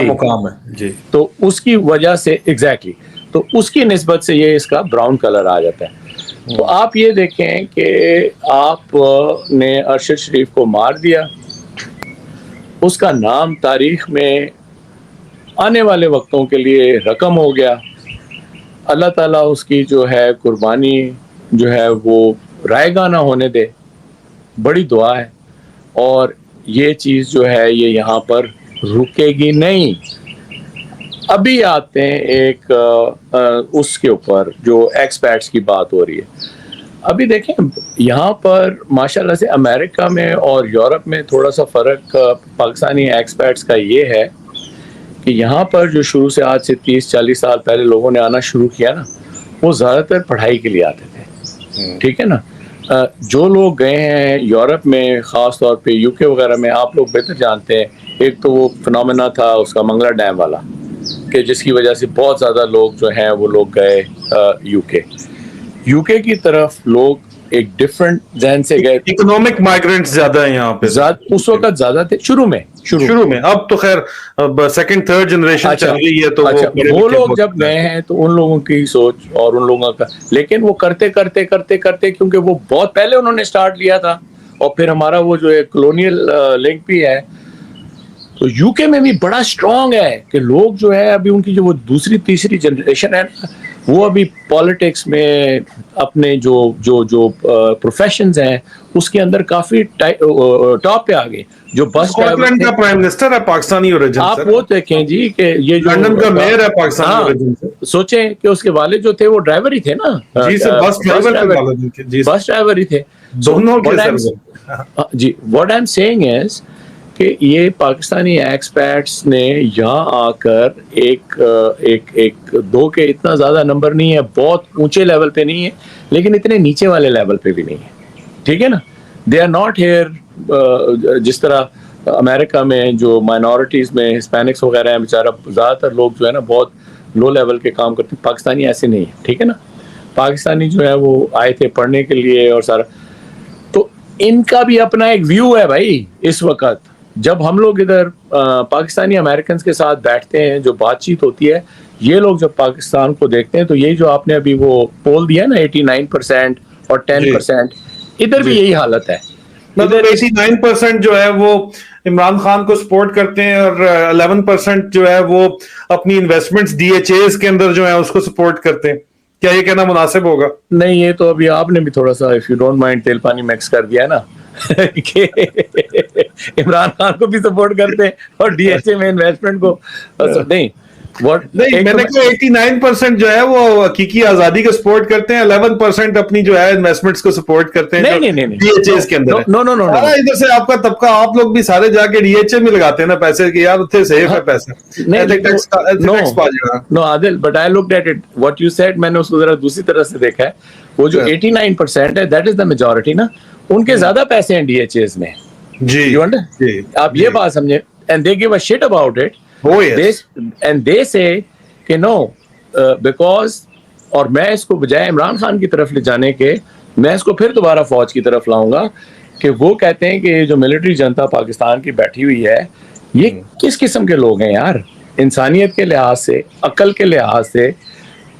مقام ہے جی. تو اس کی وجہ سے ایگزیکٹلی تو اس کی نسبت سے یہ اس کا براؤن کلر آ جاتا ہے. تو آپ یہ دیکھیں کہ آپ نے ارشد شریف کو مار دیا, اس کا نام تاریخ میں آنے والے وقتوں کے لیے رقم ہو گیا. اللہ تعالیٰ اس کی جو ہے قربانی جو ہے وہ رائے گاہ نہ ہونے دے, بڑی دعا ہے. اور یہ چیز جو ہے یہ یہاں پر رکے گی نہیں. ابھی آتے ہیں ایک اس کے اوپر جو ایکسپیٹس کی بات ہو رہی ہے. ابھی دیکھیں یہاں پر ماشاءاللہ سے امریکہ میں اور یورپ میں تھوڑا سا فرق پاکستانی ایکسپیٹس کا یہ ہے کہ یہاں پر جو شروع سے آج سے 30-40 سال پہلے لوگوں نے آنا شروع کیا نا, وہ زیادہ تر پڑھائی کے لیے آتے تھے, ٹھیک ہے نا. جو لوگ گئے ہیں یورپ میں, خاص طور پہ یو کے وغیرہ میں, آپ لوگ بہتر جانتے ہیں, ایک تو وہ فنومینا تھا اس کا منگلا ڈیم والا, کہ جس کی وجہ سے بہت زیادہ لوگ جو ہیں وہ لوگ گئے یو کے کی طرف. لوگ ایک ڈفرنٹ ذہن سے گئے, اکنامک مائیگرنٹس زیادہ ہیں یہاں پہ, اس وقت زیادہ تھے شروع میں, اب تو خیر سیکنڈ تھرڈ جنریشن چل رہی ہے, تو وہ لوگ جب گئے ہیں تو ان لوگوں کی سوچ اور ان لوگوں کا, لیکن وہ کرتے کیونکہ وہ بہت پہلے انہوں نے سٹارٹ لیا تھا, اور پھر ہمارا وہ جو ایک کلونیل لنک بھی ہے. تو یو کے میں بھی بڑا اسٹرانگ ہے کہ لوگ جو ہے ابھی ان کی جو وہ دوسری تیسری جنریشن ہے وہ ابھی پالیٹکس میں اپنے جو پروفیشنز ہیں اس کے اندر کافی ٹاپ پہ آ گئے. جو بس اسکاٹ کا پرائم منسٹر ہے پاکستانی اوریجن, آپ وہ دیکھیں جی کہ یہ جو لندن کا میئر ہے پاکستانی اوریجن سے, سوچیں کہ اس کے والد جو تھے وہ ڈرائیور ہی تھے نا. جی سر, بس ڈرائیور ہی تھے دونوں کے جی. What I am saying is کہ یہ پاکستانی ایکسپیٹس نے یہاں آ کر ایک دو کے اتنا زیادہ نمبر نہیں ہے, بہت اونچے لیول پہ نہیں ہے, لیکن اتنے نیچے والے لیول پہ بھی نہیں ہے, ٹھیک ہے نا. دے آر ناٹ ہیئر جس طرح امریکہ میں جو مائنورٹیز میں ہسپینکس وغیرہ ہیں, بیچارہ زیادہ تر لوگ جو ہے نا بہت لو لیول کے کام کرتے ہیں. پاکستانی ایسے نہیں ہے, ٹھیک ہے نا. پاکستانی جو ہے وہ آئے تھے پڑھنے کے لیے اور سارا, تو ان کا بھی اپنا ایک ویو ہے بھائی. اس وقت جب ہم لوگ ادھر پاکستانی امریکنز کے ساتھ بیٹھتے ہیں, جو بات چیت ہوتی ہے, یہ لوگ جب پاکستان کو دیکھتے ہیں تو یہ جو آپ نے ابھی وہ پول دیا نا 89% اور 10%, ادھر بھی یہی حالت ہے. مطلب 89% جو ہے وہ عمران خان کو سپورٹ کرتے ہیں, اور 11% جو ہے وہ اپنی انویسٹمنٹس DHAs کے اندر جو ہے اس کو سپورٹ کرتے ہیں. کیا یہ کہنا مناسب ہوگا؟ نہیں یہ تو ابھی آپ نے بھی تھوڑا سا اف یو ڈونٹ مائنڈ تیل پانی مکس کر دیا ہے نا کہ عمران خان کو بھی سپورٹ کرتے ہیں اور ڈی ایچ اے میں انویسٹمنٹ کو نہیں نہیں میں نے کہا 89% جو ہے وہ حقیقی آزادی کو سپورٹ کرتے ہیں, 11% اپنی جو ہے انویسٹمنٹس کو سپورٹ کرتے ہیں ڈی ایچ اے کے اندر. ادھر سے آپ کا طبقہ, آپ لوگ بھی سارے جا کے ڈی ایچ اے میں لگاتے ہیں نا پیسے کہ یار اتنے سیف ہے پیسے. No Adil but I looked at it what you said, میں نے اس کو ذرا دوسری طرح سے دیکھا ہے. وہ جو 89% ہے دیٹ از دا میجورٹی نا, ان کے زیادہ پیسے ہیں ڈی ایچ اے میں. جی آپ یہ بات سمجھیں, and they give a shirt about it. And they say کہ no because, اور میں اس کو بجائے عمران خان کی طرف لے جانے کے میں اس کو پھر دوبارہ فوج کی طرف لاؤں گا کہ وہ کہتے ہیں کہ یہ جو ملٹری جنتا پاکستان کی بیٹھی ہوئی ہے یہ کس قسم کے لوگ ہیں یار, انسانیت کے لحاظ سے, عقل کے لحاظ سے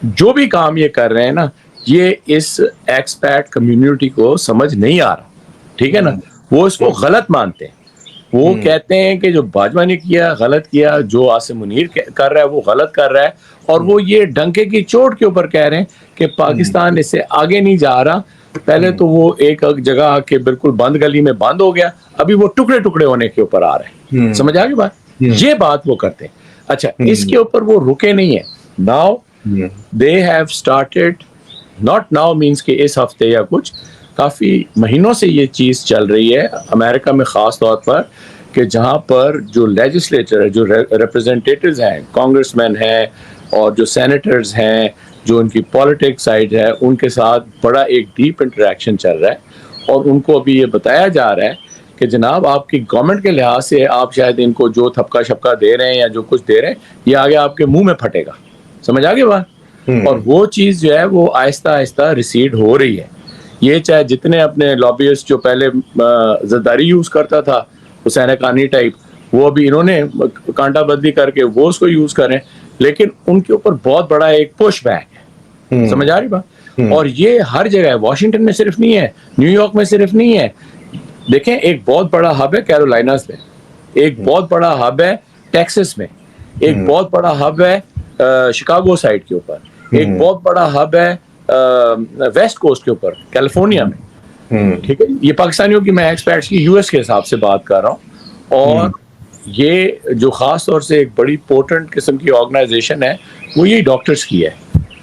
جو بھی کام یہ کر رہے ہیں نا, یہ اس ایکسپیٹ کمیونٹی کو سمجھ نہیں آ رہا, ٹھیک ہے نا. وہ اس کو غلط مانتے ہیں, وہ کہتے ہیں کہ جو باجوہ نے کیا غلط کیا, جو عاصم منیر کر رہا ہے وہ غلط کر رہا ہے, اور وہ یہ ڈنکے کی چوٹ کے اوپر کہہ رہے ہیں کہ پاکستان اس سے آگے نہیں جا رہا. پہلے تو وہ ایک جگہ آ کے بالکل بند گلی میں بند ہو گیا, ابھی وہ ٹکڑے ٹکڑے ہونے کے اوپر آ رہے ہیں. سمجھ آ گئی بات, یہ بات وہ کرتے ہیں. اچھا اس کے اوپر وہ رکے نہیں ہیں. Now they have started, not now means کہ اس ہفتے یا کچھ کافی مہینوں سے یہ چیز چل رہی ہے امریکہ میں خاص طور پر, کہ جہاں پر جو لیجسلیچر ہے, جو ریپرزینٹیٹیوز ہیں, کانگریس مین ہیں اور جو سینیٹرز ہیں, جو ان کی پولیٹکس سائڈ ہے, ان کے ساتھ بڑا ایک ڈیپ انٹریکشن چل رہا ہے. اور ان کو ابھی یہ بتایا جا رہا ہے کہ جناب آپ کی گورنمنٹ کے لحاظ سے آپ شاید ان کو جو تھپکا شپکا دے رہے ہیں یا جو کچھ دے رہے ہیں یہ آگے آپ کے منہ میں پھٹے گا. سمجھ آ گئی بات. اور وہ چیز جو ہے وہ آہستہ آہستہ ریسیڈ ہو رہی ہے. یہ چاہے جتنے اپنے لابیسٹ جو پہلے زرداری یوز کرتا تھا حسین حقانی ٹائپ, وہ ابھی انہوں نے کانٹا بدلی کر کے وہ اس کو یوز کریں, لیکن ان کے اوپر بہت بڑا ایک پش بیک ہے. سمجھ آ رہی بات. اور یہ ہر جگہ ہے, واشنگٹن میں صرف نہیں ہے, نیو یارک میں صرف نہیں ہے. دیکھیں ایک بہت بڑا ہب ہے کیرولائناز میں, ایک بہت بڑا ہب ہے ٹیکسس میں, ایک بہت بڑا ہب ہے شکاگو سائڈ کے اوپر, ایک بہت بڑا ہب ہے ویسٹ کوسٹ کے اوپر کیلیفورنیا میں. ٹھیک ہے, یہ پاکستانیوں کی میں ایکسپیرٹس کی یو ایس کے حساب سے بات کر رہا ہوں. اور یہ جو خاص طور سے ایک بڑی پورٹنٹ قسم کی آرگنائزیشن ہے وہ یہی ڈاکٹرز کی ہے.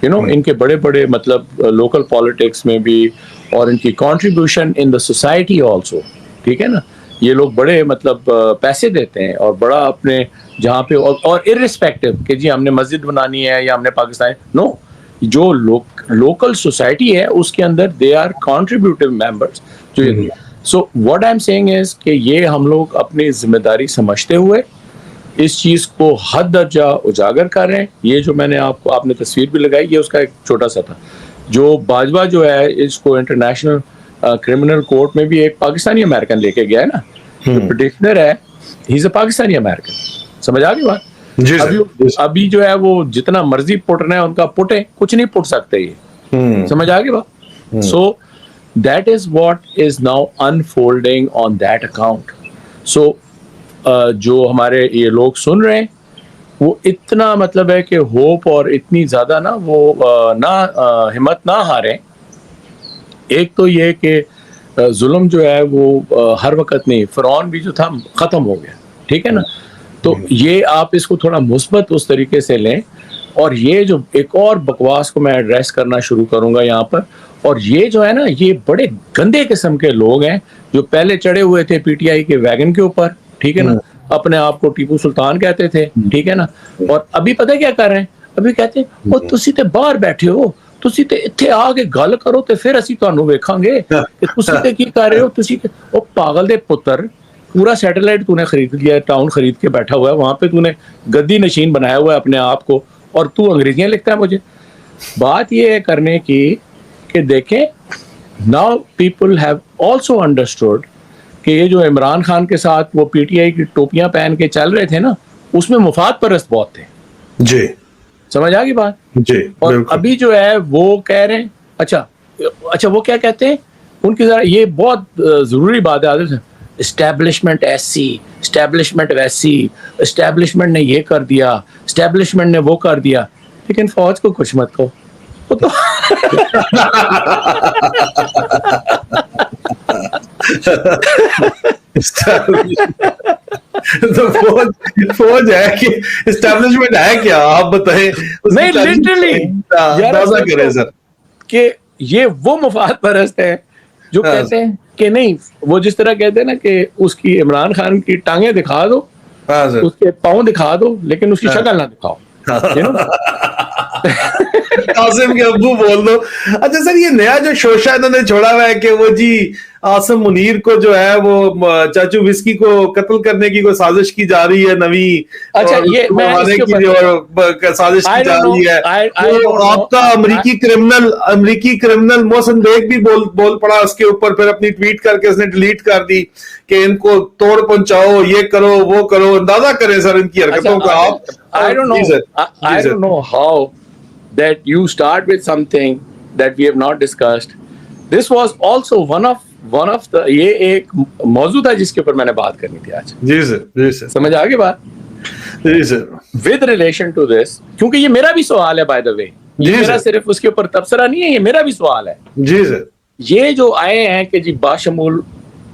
ان کے بڑے بڑے مطلب لوکل پالیٹکس میں بھی, اور ان کی contribution in the society also. ٹھیک ہے نا, یہ لوگ بڑے مطلب پیسے دیتے ہیں اور بڑا اپنے جہاں پہ, اور ارسپیکٹو کہ جی ہم نے مسجد بنانی ہے یا ہم نے پاکستان, نو, جو لوکل سوسائٹی ہے اس کے اندر they are contributive members. So what I am saying is کہ یہ ہم لوگ اپنی ذمہ داری سمجھتے ہوئے اس چیز کو حد درجہ اجاگر کر رہے ہیں. یہ جو میں نے آپ نے تصویر بھی لگائی, یہ اس کا ایک چھوٹا سا تھا. جو باجوہ جو ہے اس کو انٹرنیشنل کرمنل کورٹ میں بھی ایک پاکستانی امریکن لے کے گیا ہے نا, جو پٹیشنر ہے ہی از اے پاکستانی امریکن. سمجھ آ گئی بات. ابھی جو ہے وہ جتنا مرضی پٹنا ہے ان کا پٹے, کچھ نہیں پٹ سکتے یہ. سمجھ آ گئی بات. So that is what is now unfolding on that account. So جو ہمارے یہ لوگ سن رہے ہیں وہ اتنا مطلب ہے کہ ہوپ اور اتنی زیادہ نا وہ نہ ہمت نہ ہاریں. ایک تو یہ کہ ظلم جو ہے وہ ہر وقت نہیں, فرعون بھی جو تھا ختم ہو گیا. ٹھیک ہے نا, تو یہ آپ اس کو تھوڑا مثبت اس طریقے سے لیں. اور یہ جو ایک اور بکواس کو میں ایڈریس کرنا شروع کروں گا یہاں پر, اور یہ جو ہے نا یہ بڑے گندے قسم کے لوگ ہیں جو پہلے چڑھے ہوئے تھے پی ٹی آئی کے ویگن کے اوپر. ٹھیک ہے نا, اپنے آپ کو ٹیپو سلطان کہتے تھے. ٹھیک ہے نا, اور ابھی پتہ کیا کر رہے ہیں, ابھی کہتے ہیں وہ تسی تے باہر بیٹھے ہو, تسی تے اتھے آ کے گل کرو تے پھر اسی تانوں ویکھاں گے کہ تسی تے کی کر رہے ہو. تسی او پاگل دے پتر, پورا سیٹلائٹ تو نے خرید لیا, ٹاؤن خرید کے بیٹھا ہوا ہے وہاں پہ, تو نے گدی نشین بنایا ہوا ہے اپنے آپ کو, اور تو انگریزیاں لکھتا ہے مجھے. بات یہ ہے کرنے کی کہ دیکھیں now people have also understood کہ یہ جو عمران خان کے ساتھ وہ پی ٹی آئی کی ٹوپیاں پہن کے چل رہے تھے نا, اس میں مفاد پرست بہت تھے. جی سمجھ آ گئی بات. جی, اور ابھی جو ہے وہ کہہ رہے ہیں, اچھا وہ کیا کہتے ہیں, ان کی ذرا یہ بہت ضروری بات ہے, اسٹیبلشمنٹ ایسی, اسٹیبلشمنٹ ویسی, اسٹیبلشمنٹ نے یہ کر دیا, اسٹیبلشمنٹ نے وہ کر دیا. لیکن فوج کو کچھ مت کہو, وہ تو تو فوج ہے کہ اسٹیبلشمنٹ ہے کیا آپ بتائیں. نہیں لٹرلی اندازہ کریں سر کہ یہ وہ مفاد پرست ہیں جو کہتے ہیں کہ نہیں, وہ جس طرح کہتے ہیں نا کہ اس کی عمران خان کی ٹانگیں دکھا دو, اس کے پاؤں دکھا دو, لیکن اس کی شکل نہ دکھاؤ. قاسم کے ابو بول دو. اچھا سر, یہ نیا جو شوشہ انہوں نے چھوڑا ہوا ہے کہ وہ جی عاصم منیر کو جو ہے وہ چاچو وسکی کو قتل کرنے کی کوئی سازش کی جا رہی ہے نویں, اچھا یہ سازش کی جا رہی ہے. آپ کا امریکی کرمنل محسن بیگ بھی بول پڑا اس کے اوپر, پھر اپنی ٹویٹ کر کے اس نے ڈیلیٹ کر دی کہ ان کو توڑ پہنچاؤ, یہ کرو وہ کرو. اندازہ کریں سر ان کی حرکتوں کا آپ. I don't know how that you start with something that we have not discussed. This was also one of the, یہ ایک موضوع تھا جس کے اوپر میں نے بات کرنی تھی آج. جی سر سمجھ آگے بات. جی سر with relation to this, کیونکہ یہ میرا بھی سوال ہے by the way, یہ میرا صرف اس کے اوپر تبصرہ نہیں ہے, یہ میرا بھی سوال ہے. جی سر. یہ جو آئے ہیں کہ جی باشمول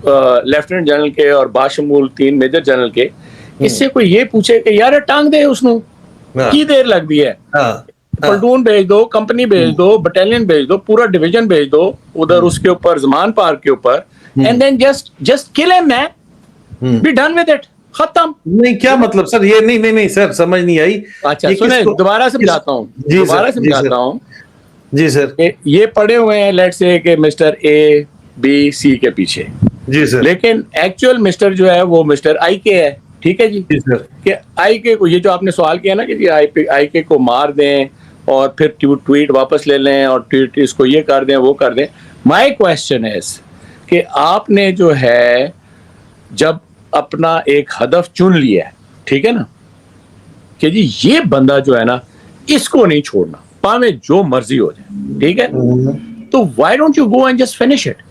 لیفٹیننٹ جنرل کے اور باشمول 3 میجر جنرل کے, اس سے کوئی یہ پوچھے کہ یار ٹانگ دے اس نو کی دیر لگ دی ہے, پلٹون بھیج دو, کمپنی بھیج دو, بٹالین بھیج دو, پورا ڈویژن بھیج دو ادھر اس کے اوپر زمان پارک کے اوپر, اینڈ دین جسٹ کل ہم مین, بی ڈن ود اٹ, ختم. نہیں کیا مطلب سر یہ نہیں سر سمجھ نہیں آئی. اچھا سنیں دوبارہ سمجھاتا ہوں. جی سر. یہ پڑے ہوئے ہیں لیٹ سے کہ مسٹر اے بی سی کے پیچھے. جی سر. لیکن ایکچوئل مسٹر جو ہے وہ مسٹر آئی کے ہے. ٹھیک ہے جی, کہ آئی کے کو, یہ جو آپ نے سوال کیا نا کہ جی آئی کے کو مار دیں اور پھر ٹویٹ واپس لے لیں اور ٹویٹ اس کو یہ کر دیں وہ کر دیں. مائی کوشچن از کہ آپ نے جو ہے جب اپنا ایک ہدف چن لیا ہے, ٹھیک ہے نا, کہ جی یہ بندہ جو ہے نا اس کو نہیں چھوڑنا, پاویں جو مرضی ہو جائے, ٹھیک ہے, تو why don't you go and just finish it.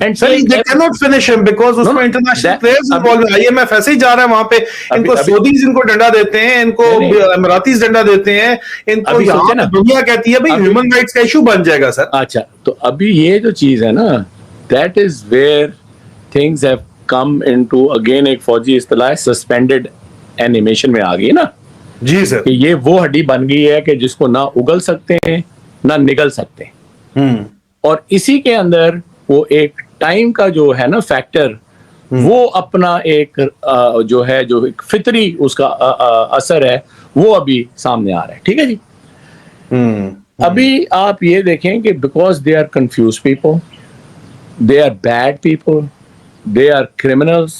And sir, they cannot finish him because اس میں international players involved ہیں. IMF ایسے ہی جا رہا ہے وہاں پہ, ان کو سعودیز ان کو ڈنڈا دیتے ہیں, ان کو اماراتیز ڈنڈا دیتے ہیں, ان کو یہاں دنیا کہتی ہے بھائی ہیومن رائٹس کا ایشو بن جائے گا سر. اچھا تو ابھی یہ جو چیز ہے نا, that is where things have come into again, ایک فوجی اصطلاح ہے سسپینڈڈ اینیمیشن میں آ گئی نا. جی سر. کہ یہ وہ ہڈی بن گئی ہے کہ جس کو نہ اگل سکتے ہیں نہ نگل سکتے ہیں, اور اسی کے اندر وہ ایک ٹائم کا جو ہے نا فیکٹر, وہ اپنا ایک جو ہے جو ایک فطری اس کا اثر ہے وہ ابھی سامنے آ رہا ہے. ٹھیک ہے جی. ابھی آپ یہ دیکھیں کہ because they are confused people, they are bad people, they are criminals,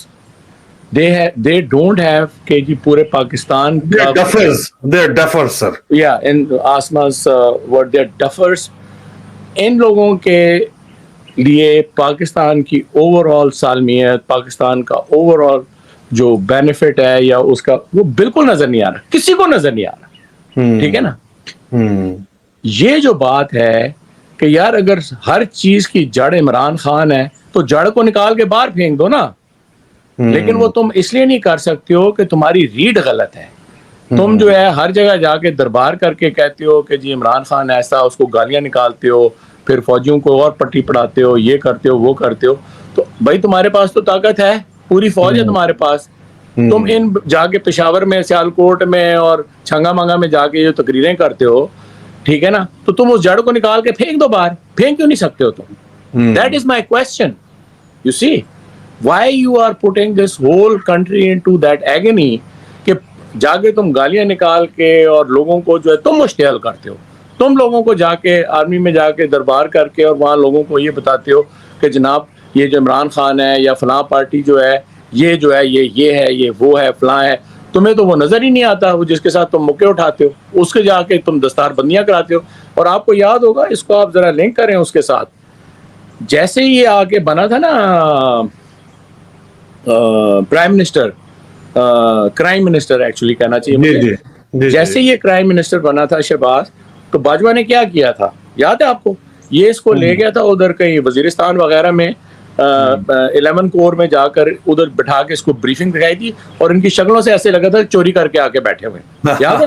they don't have کہ جی پورے Pakistan they're duffers sir. Yeah, in Asma's word, they're duffers. ان لوگوں کے لیے پاکستان کی اوور آل سالمیت, پاکستان کا اوور آل جو بینیفٹ ہے یا اس کا, وہ بالکل نظر نہیں آ رہا, کسی کو نظر نہیں آ رہا. ٹھیک ہے نا. یہ جو بات ہے کہ یار اگر ہر چیز کی جڑ عمران خان ہے تو جڑ کو نکال کے باہر پھینک دو نا. لیکن وہ تم اس لیے نہیں کر سکتے ہو کہ تمہاری ریڈ غلط ہے. تم جو ہے ہر جگہ جا کے دربار کر کے کہتے ہو کہ جی عمران خان ایسا, اس کو گالیاں نکالتے ہو, پھر فوجیوں کو اور پٹی پڑھاتے ہو, یہ کرتے ہو وہ کرتے ہو. تو بھائی تمہارے پاس تو طاقت ہے, پوری فوج ہے تمہارے پاس. تم ان جا کے پشاور میں, سیالکوٹ میں اور چھنگا منگا میں جا کے جو تقریریں کرتے ہو, ٹھیک ہے نا, تو تم اس جڑ کو نکال کے پھینک دو باہر. پھینک کیوں نہیں سکتے ہو تم؟ That is my question. You see why you are putting this whole country into that agony کہ جا کے تم گالیاں نکال کے اور لوگوں کو جو ہے تم مشتعل کرتے ہو. تم لوگوں کو جا کے آرمی میں جا کے دربار کر کے اور وہاں لوگوں کو یہ بتاتے ہو کہ جناب یہ جو عمران خان ہے یا فلاں پارٹی جو ہے یہ ہے, یہ وہ ہے, فلاں ہے. تمہیں تو وہ نظر ہی نہیں آتا, وہ جس کے ساتھ تم مکے اٹھاتے ہو, اس کے جا کے تم دستار بندیاں کراتے ہو. اور آپ کو یاد ہوگا, اس کو آپ ذرا لنک کریں اس کے ساتھ, جیسے ہی یہ آ کے بنا تھا نا prime minister, crime minister actually کہنا چاہیے مجھے, جیسے یہ کرائم منسٹر بنا تھا شہباز, تو باجوہ نے کیا کیا تھا یاد ہے آپ کو؟ یہ اس کو لے گیا تھا ادھر کہیں وزیرستان وغیرہ میں, 11 کور میں جا کر ادھر بٹھا کے اس کو بریفنگ دکھائی تھی, اور ان کی شکلوں سے ایسے لگا تھا چوری کر کے آ کے بیٹھے ہوئے. یاد ہے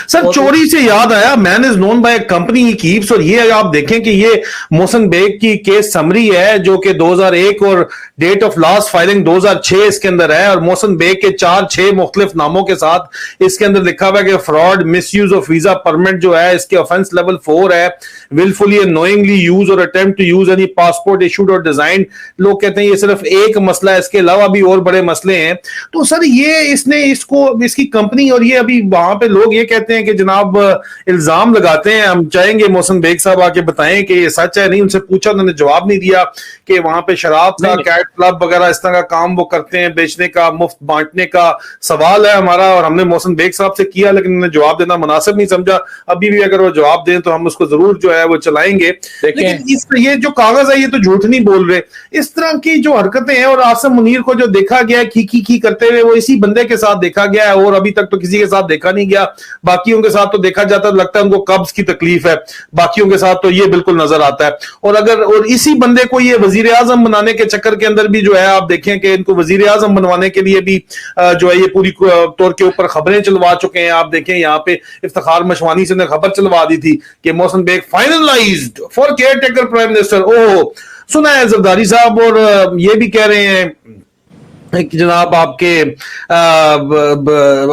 سر چوری سے یاد آیا, man is known by company he keeps, اور یہ آپ دیکھیں کہ یہ محسن بیگ کی کیس سمری ہے جو کہ 2001 اور ڈیٹ آف لاسٹ فائلنگ 2006 اس کے اندر ہے, اور محسن بیگ کے 4-6 مختلف ناموں کے ساتھ اس کے اندر لکھا ہوا ہے کہ fraud, miss use of visa permit جو ہے اس کے آفینس لیول 4 ہے, willfully and knowingly use or attempt to use any passport issued or designed. لوگ کہتے ہیں یہ صرف ایک مسئلہ ہے, اس کے علاوہ بھی اور بڑے مسئلے ہیں. تو سر یہ اس نے اس کی کمپنی, اور یہ ابھی وہاں پہ لوگ یہ کہتے ہیں کہ جناب الزام لگاتے ہیں, ہم چاہیں گے محسن بیگ صاحب آ کے بتائیں کہ یہ سچ ہے نہیں. ان سے پوچھا, انہوں نے جواب نہیں دیا کہ وہاں پہ شراب کا کیٹ کلب وغیرہ اس طرح کا کام وہ کرتے ہیں, بیچنے کا, مفت بانٹنے کا سوال ہے ہمارا, اور ہم نے محسن بیگ صاحب سے کیا لیکن انہوں نے جواب دینا مناسب نہیں سمجھا. ابھی بھی اگر وہ جواب دیں تو ہم اس کو ضرور جو ہے وہ چلائیں گے. لیکن یہ جو کاغذ ہے یہ تو جھوٹ نہیں بول رہے. اس طرح کی جو حرکتیں ہیں, اور عاصم منیر کو جو دیکھا گیا ہے کی کرتے ہوئے, وہ اسی بندے کے ساتھ دیکھا گیا ہے, اور ابھی تک تو کسی کے ساتھ دیکھا نہیں گیا. باقیوں کے ساتھ تو دیکھا جاتا, لگتا ہے ان کو قبض کی تکلیف ہے, باقیوں کے ساتھ تو یہ بالکل نظر آتا ہے. اور اسی بندے کو یہ وزیر اعظم بنانے کے چکر کے اندر بھی جو ہے آپ دیکھیں کہ ان کو وزیر اعظم بنوانے کے لیے بھی جو ہے یہ پوری طور کے اوپر خبریں چلوا چکے ہیں. آپ دیکھیں یہاں پہ افتخار مشوانی سے نے خبر چلوا دی تھی کہ Mohsin Baig finalized for caretaker prime minister. سنا ہے زرداری صاحب, اور یہ بھی کہہ رہے ہیں کہ جناب آپ کے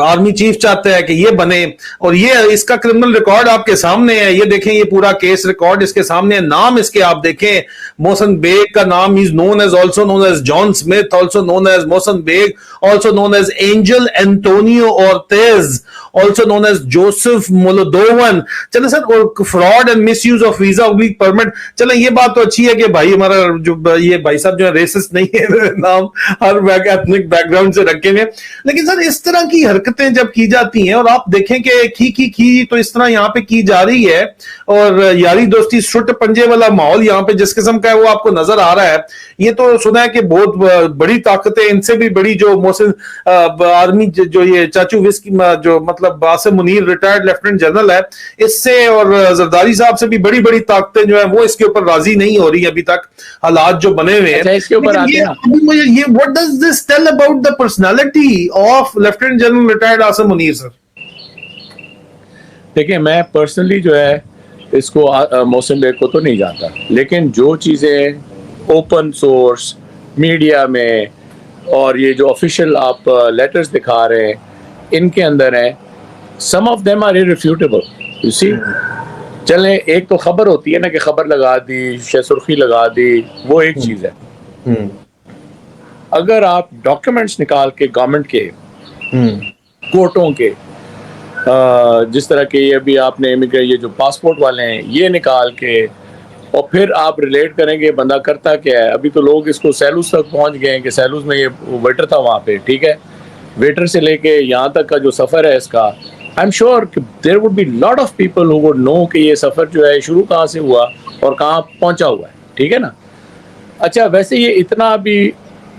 آرمی چیف چاہتا ہے کہ یہ بنے, اور یہ اس کا کرمنل ریکارڈ آپ کے سامنے ہے. یہ دیکھیں یہ پورا کیس ریکارڈ اس کے سامنے ہے. نام اس کے آپ دیکھیں, محسن بیگ کا نام is known as, also known as John Smith, also known as Mohsin Baig, also known as Angel Antonio Ortiz, also known as Joseph Moldovan. چلیں سر, اور fraud and miss use of visa permit, چلیں یہ بات تو اچھی ہے کہ بھائی ہمارا جو یہ بھائی صاحب جو ہے ریسسٹ نہیں ہے, نام ہر ایتھنک بیک گراؤنڈ سے رکھے ہوئے. لیکن سر اس طرح کی حرکتیں جب کی جاتی ہیں, اور آپ دیکھیں کہ کی تو اس طرح یہاں پہ کی جا رہی ہے, اور یاری دوستی سٹ پنجے والا ماحول یہاں پہ جس قسم کا ہے وہ آپ کو نظر آ رہا ہے. یہ تو سنا ہے کہ بہت بڑی طاقتیں, ان سے بھی بڑی جو محسن آرمی جو یہ چاچو وسکی جو مطلب Asim Munir retired lieutenant general ہے, اس سے اور زرداری صاحب سے بھی بڑی بڑی طاقتیں جو ہیں وہ اس کے اوپر راضی نہیں ہو رہی ابھی تک, حالات جو بنے ہوئے ہیں. اس کے اوپر یہ what does this tell about the personality of Lieutenant General retired Asim Munir sir? دیکھیں میں پرسنلی جو ہے اس کو محسن بیگ کو تو نہیں جانتا, لیکن جو چیزیں اوپن سورس میڈیا میں اور یہ جو آفیشیل آپ لیٹرز دکھا رہے ہیں ان کے اندر ہیں, some of them are irrefutable. You see, چلیں ایک تو خبر ہوتی ہے نا کہ خبر لگا دی, سرخی لگا دی, وہ ایک چیز ہے. اگر آپ ڈاکیومنٹس نکال کے گورنمنٹ کے کورٹوں کے, جس طرح کے یہ ابھی آپ نے یہ جو پاسپورٹ والے ہیں یہ نکال کے, اور پھر آپ ریلیٹ کریں گے بندہ کرتا کیا ہے. ابھی تو لوگ اس کو سیلوس تک پہنچ گئے ہیں کہ سیلوس میں یہ ویٹر تھا وہاں پہ, ٹھیک ہے, ویٹر سے لے کے یہاں تک کا جو سفر ہے اس کا, I am sure there would be lot of people who would know کہ یہ سفر جو ہے شروع کہاں سے ہوا اور کہاں پہنچا ہوا ہے, ٹھیک ہے نا. اچھا ویسے یہ اتنا بھی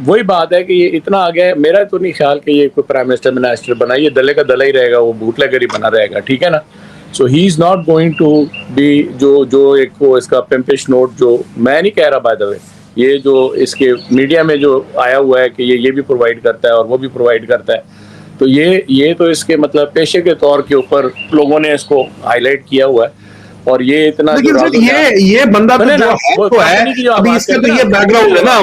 وہی بات ہے کہ یہ اتنا آگے, میرا تو نہیں خیال کہ یہ کوئی پرائم منسٹر بنا, یہ دلے کا دلہ ہی رہے گا, وہ بوٹ لیگر ہی بنا رہے گا, ٹھیک ہے نا. So he is not going to be جو ایک اس کا پمپش نوٹ, جو میں نہیں کہہ رہا بائی دا وے, یہ جو اس کے میڈیا میں جو آیا ہوا ہے کہ یہ بھی پرووائڈ کرتا ہے اور وہ بھی پرووائڈ کرتا ہے, تو یہ تو اس کے مطلب پیشے کے طور کے اوپر لوگوں نے اس کو ہائی لائٹ کیا ہوا ہے. اور یہ اتنا یہ بندہ تو ہے ابھی اس کا تو یہ بیک گراؤنڈ ہے نا,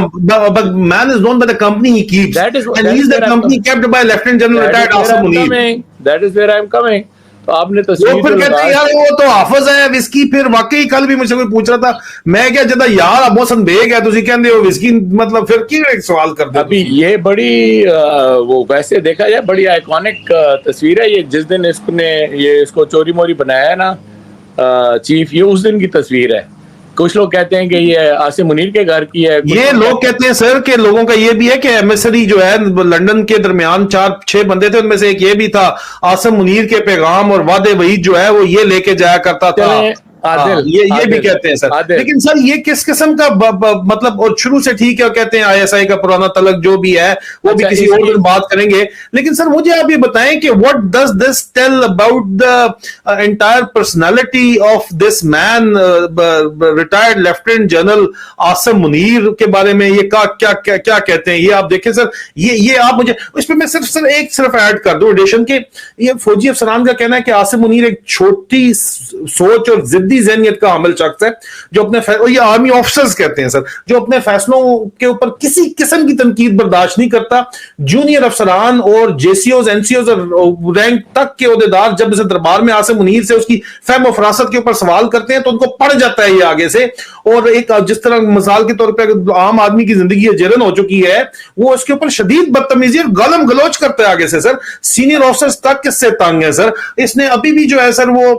man is known by the company he keeps and he is the company kept by lieutenant general retired Asim Munir. That is where I am coming. تو آپ نے تصویر پھر کہتے ہیں یار وہ تو حافظ ہے وسکی, پھر واقعی کل بھی مجھ سے کوئی پوچھ رہا تھا, میں کیا جدا یار محسن بیگ ہے تسی کہندے ہو وسکی, مطلب پھر کیوں ایک سوال کرتے ہو. ابھی یہ بڑی وہ ویسے دیکھا جائے بڑی آئیکونک تصویر ہے یہ, جس دن اس نے یہ اس کو چوری موری بنایا ہے نا چیف, یہ اس دن کی تصویر ہے. کچھ لوگ کہتے ہیں کہ یہ عاصم منیر کے گھر کی ہے, یہ لوگ کہتے ہیں سر کہ لوگوں کا یہ بھی ہے کہ ایمسری جو ہے لندن کے درمیان 4-6 بندے تھے, ان میں سے ایک یہ بھی تھا عاصم منیر کے پیغام اور وعدے وعید جو ہے وہ یہ لے کے جایا کرتا تھا. یہ بھی کہتے ہیں سر. لیکن سر یہ کس قسم کا مطلب, اور شروع سے ٹھیک ہے کہتے ہیں ISI کا پرانا تلق جو بھی ہے وہ بھی کسی اور دن بات کریں گے, لیکن سر مجھے آپ یہ بتائیں کہ what does this tell about the entire personality of this man, retired Lieutenant General Asim Munir کے بارے میں یہ کیا کہتے ہیں؟ یہ آپ دیکھیں سر, یہ آپ مجھے اس پہ میں صرف ایڈ کر دوں ایڈیشن کے, یہ فوجی افسران کا کہنا ہے کہ عاصم منیر ایک چھوٹی سوچ اور ضدی ذہنیت کا حامل شخص ہے جو اپنے یہ آرمی آفیسرز کہتے ہیں سر, جو اپنے فیصلوں کے اوپر کسی قسم کی تنقید برداشت نہیں کرتا. جونیئر افسران اور JCOs NCOs اور رینک تک کے عہدیدار جب اسے دربار میں عاصم منیر سے اس کی فہم و فراست کے اوپر سوال کرتے ہیں تو ان کو پڑ جاتا ہے یہ آگے سے, اور ایک جس طرح مثال کے طور پہ عام آدمی کی زندگی جیرن ہو چکی ہے وہ اس کے اوپر شدید بدتمیزی اور گالم گلوچ کرتا ہے آگے سے سر. سینئر آفیسرز تک کس سے تنگ ہے سر. اس نے ابھی بھی جو ہے سر وہ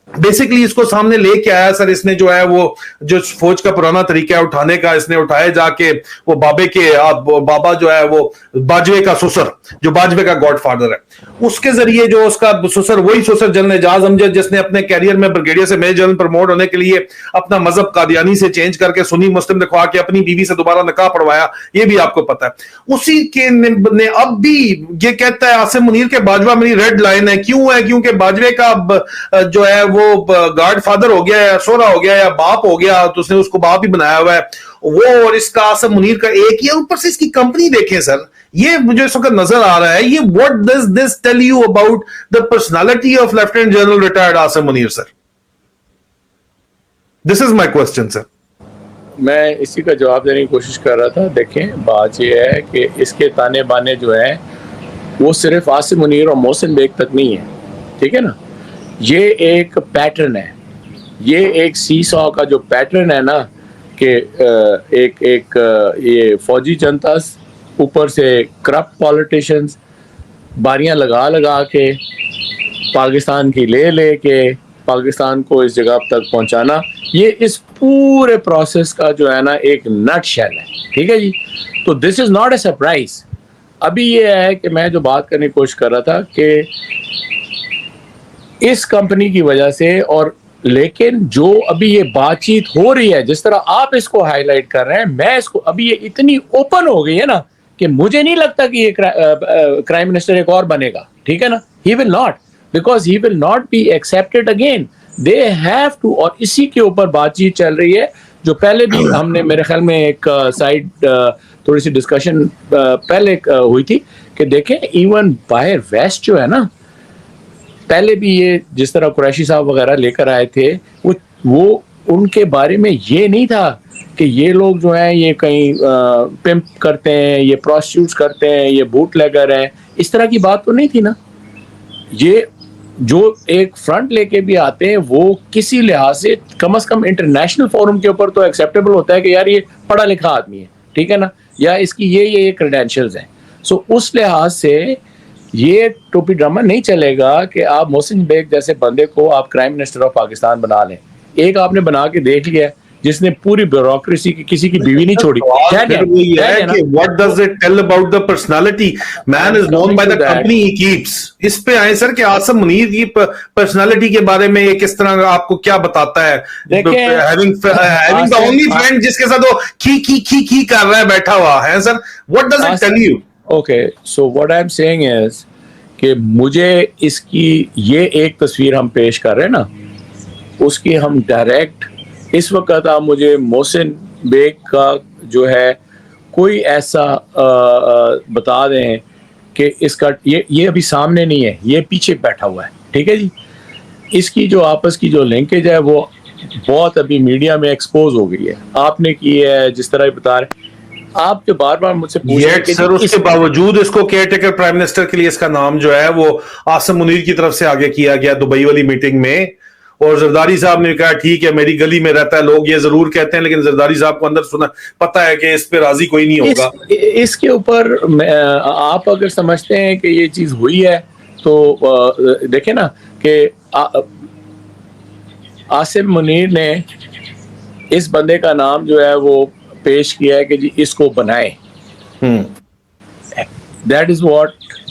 بیسیکلی اس کو سامنے لے کے آیا سر, اس نے جو ہے وہ جو فوج کا پرانا طریقہ ہے اٹھانے کا, اس نے اٹھائے جا کے وہ بابا جو ہے وہ باجوے کا سسر, جو باجوے کا گاڈ فادر ہے, اس کے ذریعے جو اس کا سسر, وہی سسر جنرل اعجاز امجد جس نے اپنے کیریئر میں بریگیڈیئر سے میجر جنرل پروموٹ ہونے کے لیے اپنا مذہب قادیانی سے چینج کر کے سنی مسلم دکھوا کے اپنی بیوی سے دوبارہ نکاح پڑھوایا, یہ بھی آپ کو پتا ہے. اسی کے نے اب بھی یہ کہتا ہے عاصم منیر کے باجوہ میری ریڈ لائن ہے. کیوں ہے؟ کیونکہ باجوے کا جو ہے وہ گاڈ فادر ہو گیا یا سورا ہو گیا یا باپ ہو گیا, تو اس نے اس کو باپ ہی بنایا ہوا ہے وہ, اور اس کا عاصم منیر کا ایک, یہ اوپر سے اس کی کمپنی دیکھیں سر, یہ مجھے اس وقت نظر آ رہا ہے. یہ what does this tell you about the personality of Lieutenant General retired Asim Munir sir? This is my question sir. میں اسی کا جواب دینے کی کوشش کر رہا تھا. دیکھیں بات یہ ہے کہ اس کے تانے بانے جو ہیں وہ صرف عاصم منیر اور محسن بیگ تک نہیں ہے, ٹھیک ہے نا. یہ ایک پیٹرن ہے, یہ ایک سی سو کا جو پیٹرن ہے نا, کہ ایک یہ فوجی جنتا اوپر سے کرپٹ پالیٹیشنز باریاں لگا کے پاکستان کی لے کے پاکستان کو اس جگہ تک پہنچانا, یہ اس پورے پروسیس کا جو ہے نا ایک نٹ شیل ہے, ٹھیک ہے جی. تو this is not a surprise. ابھی یہ ہے کہ میں جو بات کرنے کی کوشش کر رہا تھا کہ اس کمپنی کی وجہ سے, اور لیکن جو ابھی یہ بات چیت ہو رہی ہے جس طرح آپ اس کو ہائی لائٹ کر رہے ہیں, میں اس کو ابھی یہ اتنی اوپن ہو گئی ہے نا کہ مجھے نہیں لگتا کہ یہ کرائم منسٹر ایک اور بنے گا, ٹھیک ہے نا. He will not, because he will not be accepted again. They have to, اور اسی کے اوپر بات چیت چل رہی ہے جو پہلے بھی ہم نے میرے خیال میں ایک سائڈ تھوڑی سی ڈسکشن پہلے ہوئی تھی کہ دیکھیں ایون باہر ویسٹ جو ہے نا, پہلے بھی یہ جس طرح قریشی صاحب وغیرہ لے کر آئے تھے وہ ان کے بارے میں یہ نہیں تھا کہ یہ لوگ جو ہیں یہ کہیں پمپ کرتے ہیں, یہ پروسٹیوٹس کرتے ہیں, یہ بوٹ لیگر ہیں, اس طرح کی بات تو نہیں تھی نا. یہ جو ایک فرنٹ لے کے بھی آتے ہیں وہ کسی لحاظ سے کم از کم انٹرنیشنل فورم کے اوپر تو ایکسیپٹیبل ہوتا ہے کہ یار یہ پڑھا لکھا آدمی ہے, ٹھیک ہے نا, یا اس کی یہ کریڈینشلز ہیں. سو اس لحاظ سے یہ ٹوپی ڈرامہ نہیں چلے گا کہ آپ محسن بیگ جیسے بندے کو آپ کرائم منسٹر آف پاکستان بنا لیں. ایک آپ نے بنا کے دیکھ لیا جس نے پوری بیوروکریسی کی کسی کی بیوی نہیں چھوڑی. What does it tell about the personality? Man is known by the company he keeps. اس پہ آئے سر کہ عاصم منیر کی پرسنالٹی کے بارے میں یہ کس طرح آپ کو کیا بتاتا ہے. Having the only friend جس کے ساتھ وہ کی کر رہا ہے بیٹھا ہوا ہے سر. What does it tell you? Okay, so what I'm saying is کہ مجھے اس کی یہ ایک تصویر ہم پیش کر رہے ہیں نا, اس کی ہم ڈائریکٹ اس وقت آپ مجھے محسن بیگ کا جو ہے کوئی ایسا بتا دیں کہ اس کا یہ ابھی سامنے نہیں ہے, یہ پیچھے بیٹھا ہوا ہے, ٹھیک ہے جی. اس کی جو آپس کی جو لنکیج ہے وہ بہت ابھی میڈیا میں ایکسپوز ہو گئی ہے. آپ نے کی ہے جس طرح بتا رہے آپ جو بار بار مجھ سے پوچھ رہے ہیں, سر اس کے باوجود اس کو کیئر ٹیکر پرائم منسٹر کے لیے اس کا نام جو ہے وہ عاصم منیر کی طرف سے آگے کیا گیا دبئی والی میٹنگ میں, اور زرداری صاحب نے کہا ٹھیک ہے میری گلی میں رہتا ہے, لوگ یہ ضرور کہتے ہیں لیکن زرداری صاحب کو اندر سنا پتا ہے کہ اس پہ راضی کوئی نہیں ہوگا. اس کے اوپر آپ اگر سمجھتے ہیں کہ یہ چیز ہوئی ہے تو دیکھیں نا کہ عاصم منیر نے اس بندے کا نام جو ہے وہ پیش کیا ہے کہ جی اس کو بنائے. That is what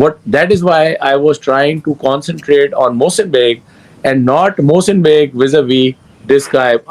What that is why I was trying to concentrate on Mohsin Beg and not Mohsin Beg vis-a-vis this guy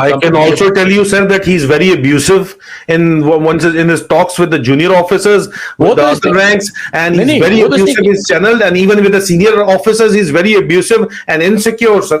I can also tell you, sir, that he is very abusive in his talks with the junior officers, with the other ranks, and he's very abusive in his channel, and even with the senior officers, he's very abusive and insecure, sir.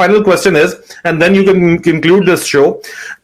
final question is, and then you can conclude this show,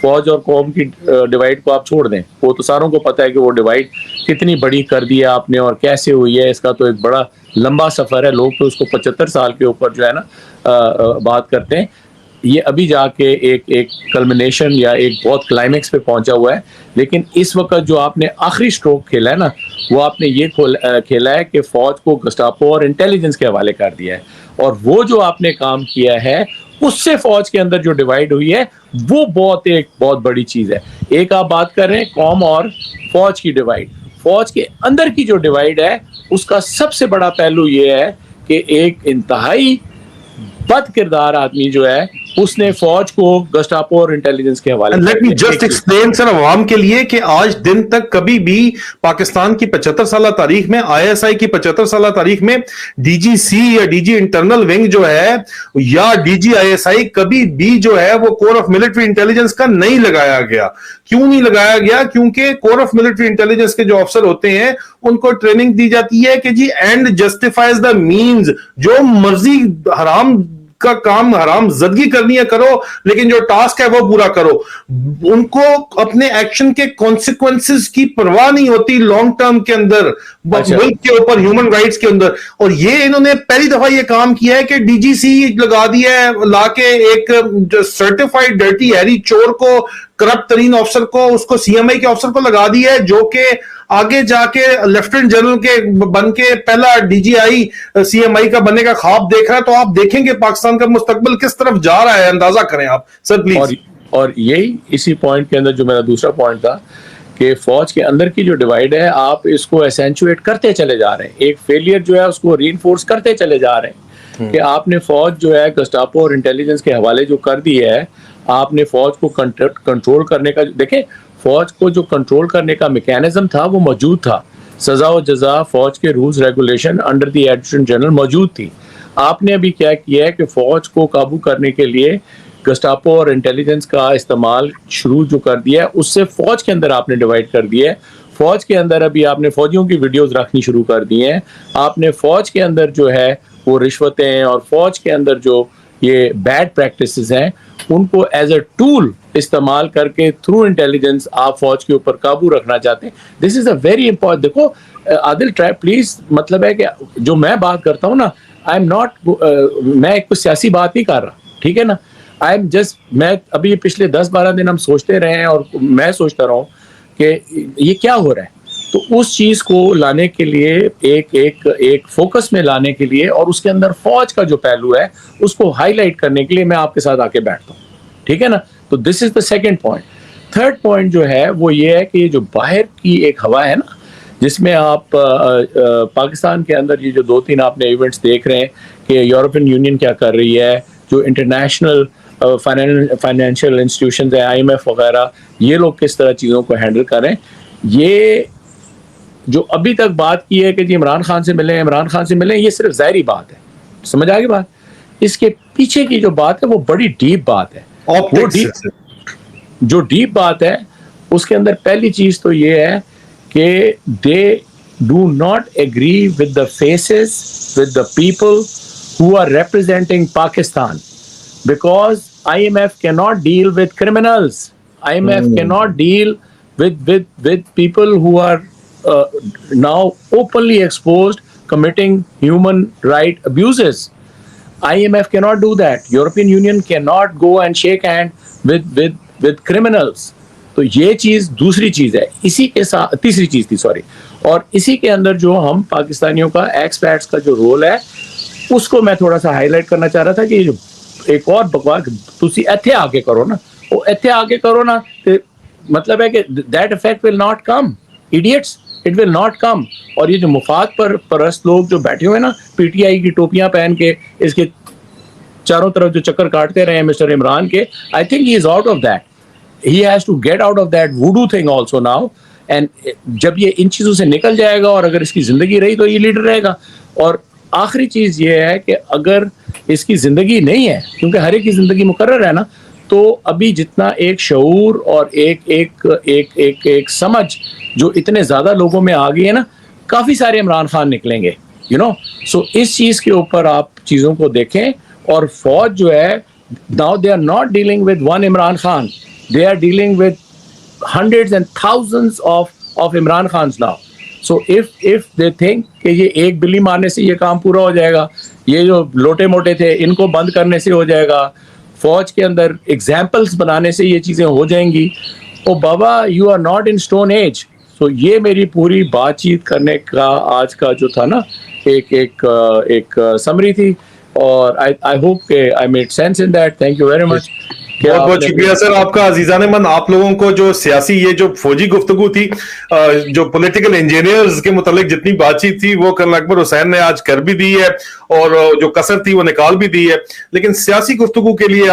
فوج اور قوم کی divide کو آپ چھوڑ دیں, وہ تو ساروں کو پتہ ہے کہ وہ ڈیوائڈ کتنی بڑی کر دی ہے آپ نے اور کیسے ہوئی ہے, اس کا تو ایک بڑا لمبا سفر ہے, لوگ تو اس کو 75 سال کے اوپر جو ہے نا بات کرتے ہیں. یہ ابھی جا کے ایک کلمنیشن یا ایک بہت کلائمیکس پہ پہنچا ہوا ہے. لیکن اس وقت جو آپ نے آخری سٹروک کھیلا ہے نا, وہ آپ نے یہ کھیلا ہے کہ فوج کو گسٹاپو اور انٹیلیجنس کے حوالے کر دیا ہے, اور وہ جو آپ نے کام کیا ہے اس سے فوج کے اندر جو ڈیوائڈ ہوئی ہے وہ ایک بہت بڑی چیز ہے. ایک آپ بات کر رہے ہیں قوم اور فوج کی ڈیوائڈ, فوج کے اندر کی جو ڈیوائڈ ہے اس کا سب سے بڑا پہلو یہ ہے کہ ایک انتہائی بد کردار آدمی جو ہے اس نے فوج کو گسٹاپو اور انٹیلیجنس کے حوالے. لیٹ می جسٹ ایکسپلین سر عوام کے لیے کہ آج دن تک کبھی بھی پاکستان کی 75 سالہ تاریخ میں, آئی ایس آئی کی 75 سالہ تاریخ میں ڈی جی سی یا ڈی جی انٹرنل ونگ جو ہے یا D G I S I کبھی بھی جو ہے وہ کور آف ملٹری انٹیلیجنس کا نہیں لگایا گیا. کیوں نہیں لگایا گیا؟ کیونکہ کور آف ملٹری انٹیلیجنس کے جو افسر ہوتے ہیں ان کو ٹریننگ دی جاتی ہے کہ جی اینڈ جسٹیفائز دا مینز, جو مرضی حرام کا کام حرام زدگی کرنی ہے کرو, لیکن جو ٹاسک ہے وہ پورا کرو. ان کو اپنے ایکشن کے کانسیکوینسز کی پرواہ نہیں ہوتی لانگ ٹرم کے اندر, ملک کے اوپر, ہیومن رائٹس کے اندر. اور یہ انہوں نے پہلی دفعہ یہ کام کیا ہے کہ ڈی جی سی لگا دیا ہے لا کے ایک سرٹیفائڈ ڈرٹی ہیری چور کو, کرپٹ ترین افسر کو, اس کو سی ایم آئی کے افسر کو لگا دیا ہے, جو کہ آگے جا کے لیفٹیننٹ جنرل کے بن کے پہلا ڈی جی آئی سی ایم آئی کا بننے کا خواب دیکھ رہا ہے. تو آپ دیکھیں گے پاکستان کا مستقبل کس طرف جا رہا ہے, اندازہ کریں آپ سر پلیز. اور یہی اسی پوائنٹ کے اندر جو میرا دوسرا پوائنٹ تھا کہ فوج کے اندر کی جو ڈیوائڈ ہے آپ اس کو ایسینچویٹ کرتے چلے جا رہے ہیں, ایک فیلئر جو ہے اس کو ری انفورس کرتے چلے جا رہے ہیں کہ آپ نے فوج جو ہے گسٹاپو اور انٹیلیجنس کے حوالے جو کر دی ہے, آپ نے فوج کو کنٹرول کرنے کا, دیکھیں فوج کو جو کنٹرول کرنے کا میکینزم تھا وہ موجود تھا, سزا و جزا, فوج کے rules regulation under the adjutant general موجود تھی. آپ نے ابھی کیا کیا ہے کہ فوج کو قابو کرنے کے لیے گسٹاپو اور انٹیلیجنس کا استعمال شروع جو کر دیا ہے, اس سے فوج کے اندر آپ نے ڈیوائڈ کر دیا ہے. فوج کے اندر ابھی آپ نے فوجیوں کی ویڈیوز رکھنی شروع کر دی ہیں, آپ نے فوج کے اندر جو ہے وہ رشوتیں اور فوج کے اندر جو یہ بیڈ پریکٹسز ہیں ان کو ایز اے ٹول استعمال کر کے تھرو انٹیلیجنس آپ فوج کے اوپر قابو رکھنا چاہتے ہیں. دس از اے ویری امپورٹنٹ. دیکھو عادل ٹرائی پلیز, مطلب ہے کہ جو میں بات کرتا ہوں نا, آئی ایم ناٹ, میں ایک کوئی سیاسی بات نہیں کر رہا, ٹھیک ہے نا, آئی ایم جسٹ, میں ابھی پچھلے 10-12 دن ہم سوچتے رہے ہیں اور میں سوچتا رہا ہوں کہ یہ کیا ہو رہا ہے. تو اس چیز کو لانے کے لیے ایک فوکس میں لانے کے لیے اور اس کے اندر فوج کا جو پہلو ہے اس کو ہائی لائٹ کرنے کے لیے میں آپ کے ساتھ آ کے بیٹھتا ہوں, ٹھیک ہے نا. تو this is the second point. Third point جو ہے وہ یہ ہے کہ جو باہر کی ایک ہوا ہے نا, جس میں آپ پاکستان کے اندر یہ جو 2-3 آپ نے ایونٹس دیکھ رہے ہیں کہ یورپین یونین کیا کر رہی ہے, جو انٹرنیشنل فائنینشیل انسٹیٹیوشنز ہیں, آئی ایم ایف وغیرہ, یہ لوگ کس طرح چیزوں کو ہینڈل کریں. یہ جو ابھی تک بات کی ہے کہ جی عمران خان سے ملیں, یہ صرف ظاہری بات ہے, سمجھ آ گئی بات. اس کے پیچھے کی جو بات ہے وہ بڑی ڈیپ بات ہے. وہ جو ڈیپ بات ہے اس کے اندر پہلی چیز تو یہ ہے کہ they do not agree with the faces, with the people who are representing Pakistan, because IMF cannot deal with criminals. IMF cannot deal with people who are now openly exposed committing human right abuses. IMF cannot do that. European Union cannot go and shake hand with criminals. تو یہ چیز دوسری چیز ہے. اسی کے ساتھ تیسری چیز تھی, سوری, اور اسی کے اندر جو ہم پاکستانیوں کا ایکسپیٹس کا جو رول ہے اس کو میں تھوڑا سا ہائی لائٹ کرنا چاہ رہا تھا کہ ایک اور بکواس تسی ایتھے آگے کرو نا, وہ ایتھے آگے کرو نا, مطلب ہے کہ that effect will not come, idiots, it will not come. اور یہ جو مفاد پر پرست لوگ جو بیٹھے ہوئے نا پی ٹی آئی کی ٹوپیاں پہن کے اس کے چاروں طرف جو چکر کاٹتے رہے ہیں مسٹر عمران کے, I think he is out of that. He has to get out of that voodoo thing also now. And جب یہ ان چیزوں سے نکل جائے گا اور اگر اس کی زندگی رہی تو یہ لیڈر رہے گا. اور آخری چیز یہ ہے کہ اگر اس کی زندگی نہیں ہے, کیونکہ ہر ایک کی زندگی مقرر ہے نا, تو ابھی جتنا ایک شعور اور ایک سمجھ جو اتنے زیادہ لوگوں میں آ گئی ہے نا, کافی سارے عمران خان نکلیں گے, یو نو. سو اس چیز کے اوپر آپ چیزوں کو دیکھیں. اور فوج جو ہے, now they are not dealing with one Imran Khan, they are dealing with hundreds and thousands of Imran Khans now. So if they think کہ یہ ایک بلی مارنے سے یہ کام پورا ہو جائے گا, یہ جو لوٹے موٹے تھے ان کو بند کرنے سے ہو جائے گا, فوج کے اندر ایگزامپلس بنانے سے یہ چیزیں ہو جائیں گی, او بابا you are not in stone age. سو یہ میری پوری بات چیت کرنے کا آج کا جو تھا نا ایک سمری تھی, اور آئی ہوپ کہ I made sense in that. Thank you very much. بہت بہت شکریہ سر آپ کا. عزیزان من, آپ لوگوں کو جو سیاسی یہ جو فوجی گفتگو تھی, جو پولیٹیکل انجینئرز کے متعلق جتنی بات چیت تھی وہ کرنل اکبر حسین نے آج کر بھی دی ہے, اور جو کثر تھی وہ نکال بھی دی ہے. لیکن سیاسی گفتگو کے لیے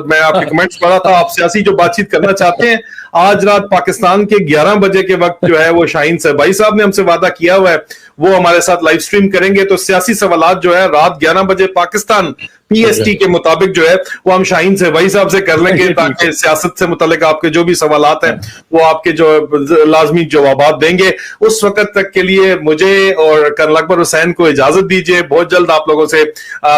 میں آپ کے کمنٹس پڑھا تھا, آپ سیاسی جو بات چیت کرنا چاہتے ہیں آج رات پاکستان کے 11 بجے کے وقت جو ہے وہ شاہین صاحبائی صاحب نے ہم سے وعدہ کیا ہوا ہے, وہ ہمارے ساتھ لائیو سٹریم کریں گے. تو سیاسی سوالات جو ہے رات 11 بجے پاکستان PST کے مطابق جو ہے وہ ہم شاہین صاحبائی صاحب سے کر لیں گے, تاکہ سیاست سے متعلق آپ کے جو بھی سوالات ہیں وہ آپ کے جو لازمی جوابات دیں گے. اس وقت تک کے لیے مجھے اور کرنل اکبر حسین کو اجازت دیجیے. بہت جلد آپ لوگوں سے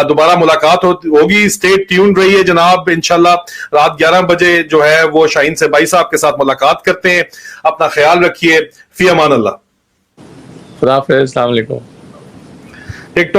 دوبارہ ملاقات ہوگی. اسٹے ٹیون رہیے جناب. انشاءاللہ رات 11 بجے جو ہے وہ شاہین صاحبائی صاحب کے ساتھ ملاقات کرتے ہیں. اپنا خیال رکھیے. فی امان اللہ. خدا حافظ. السلام علیکم. ایک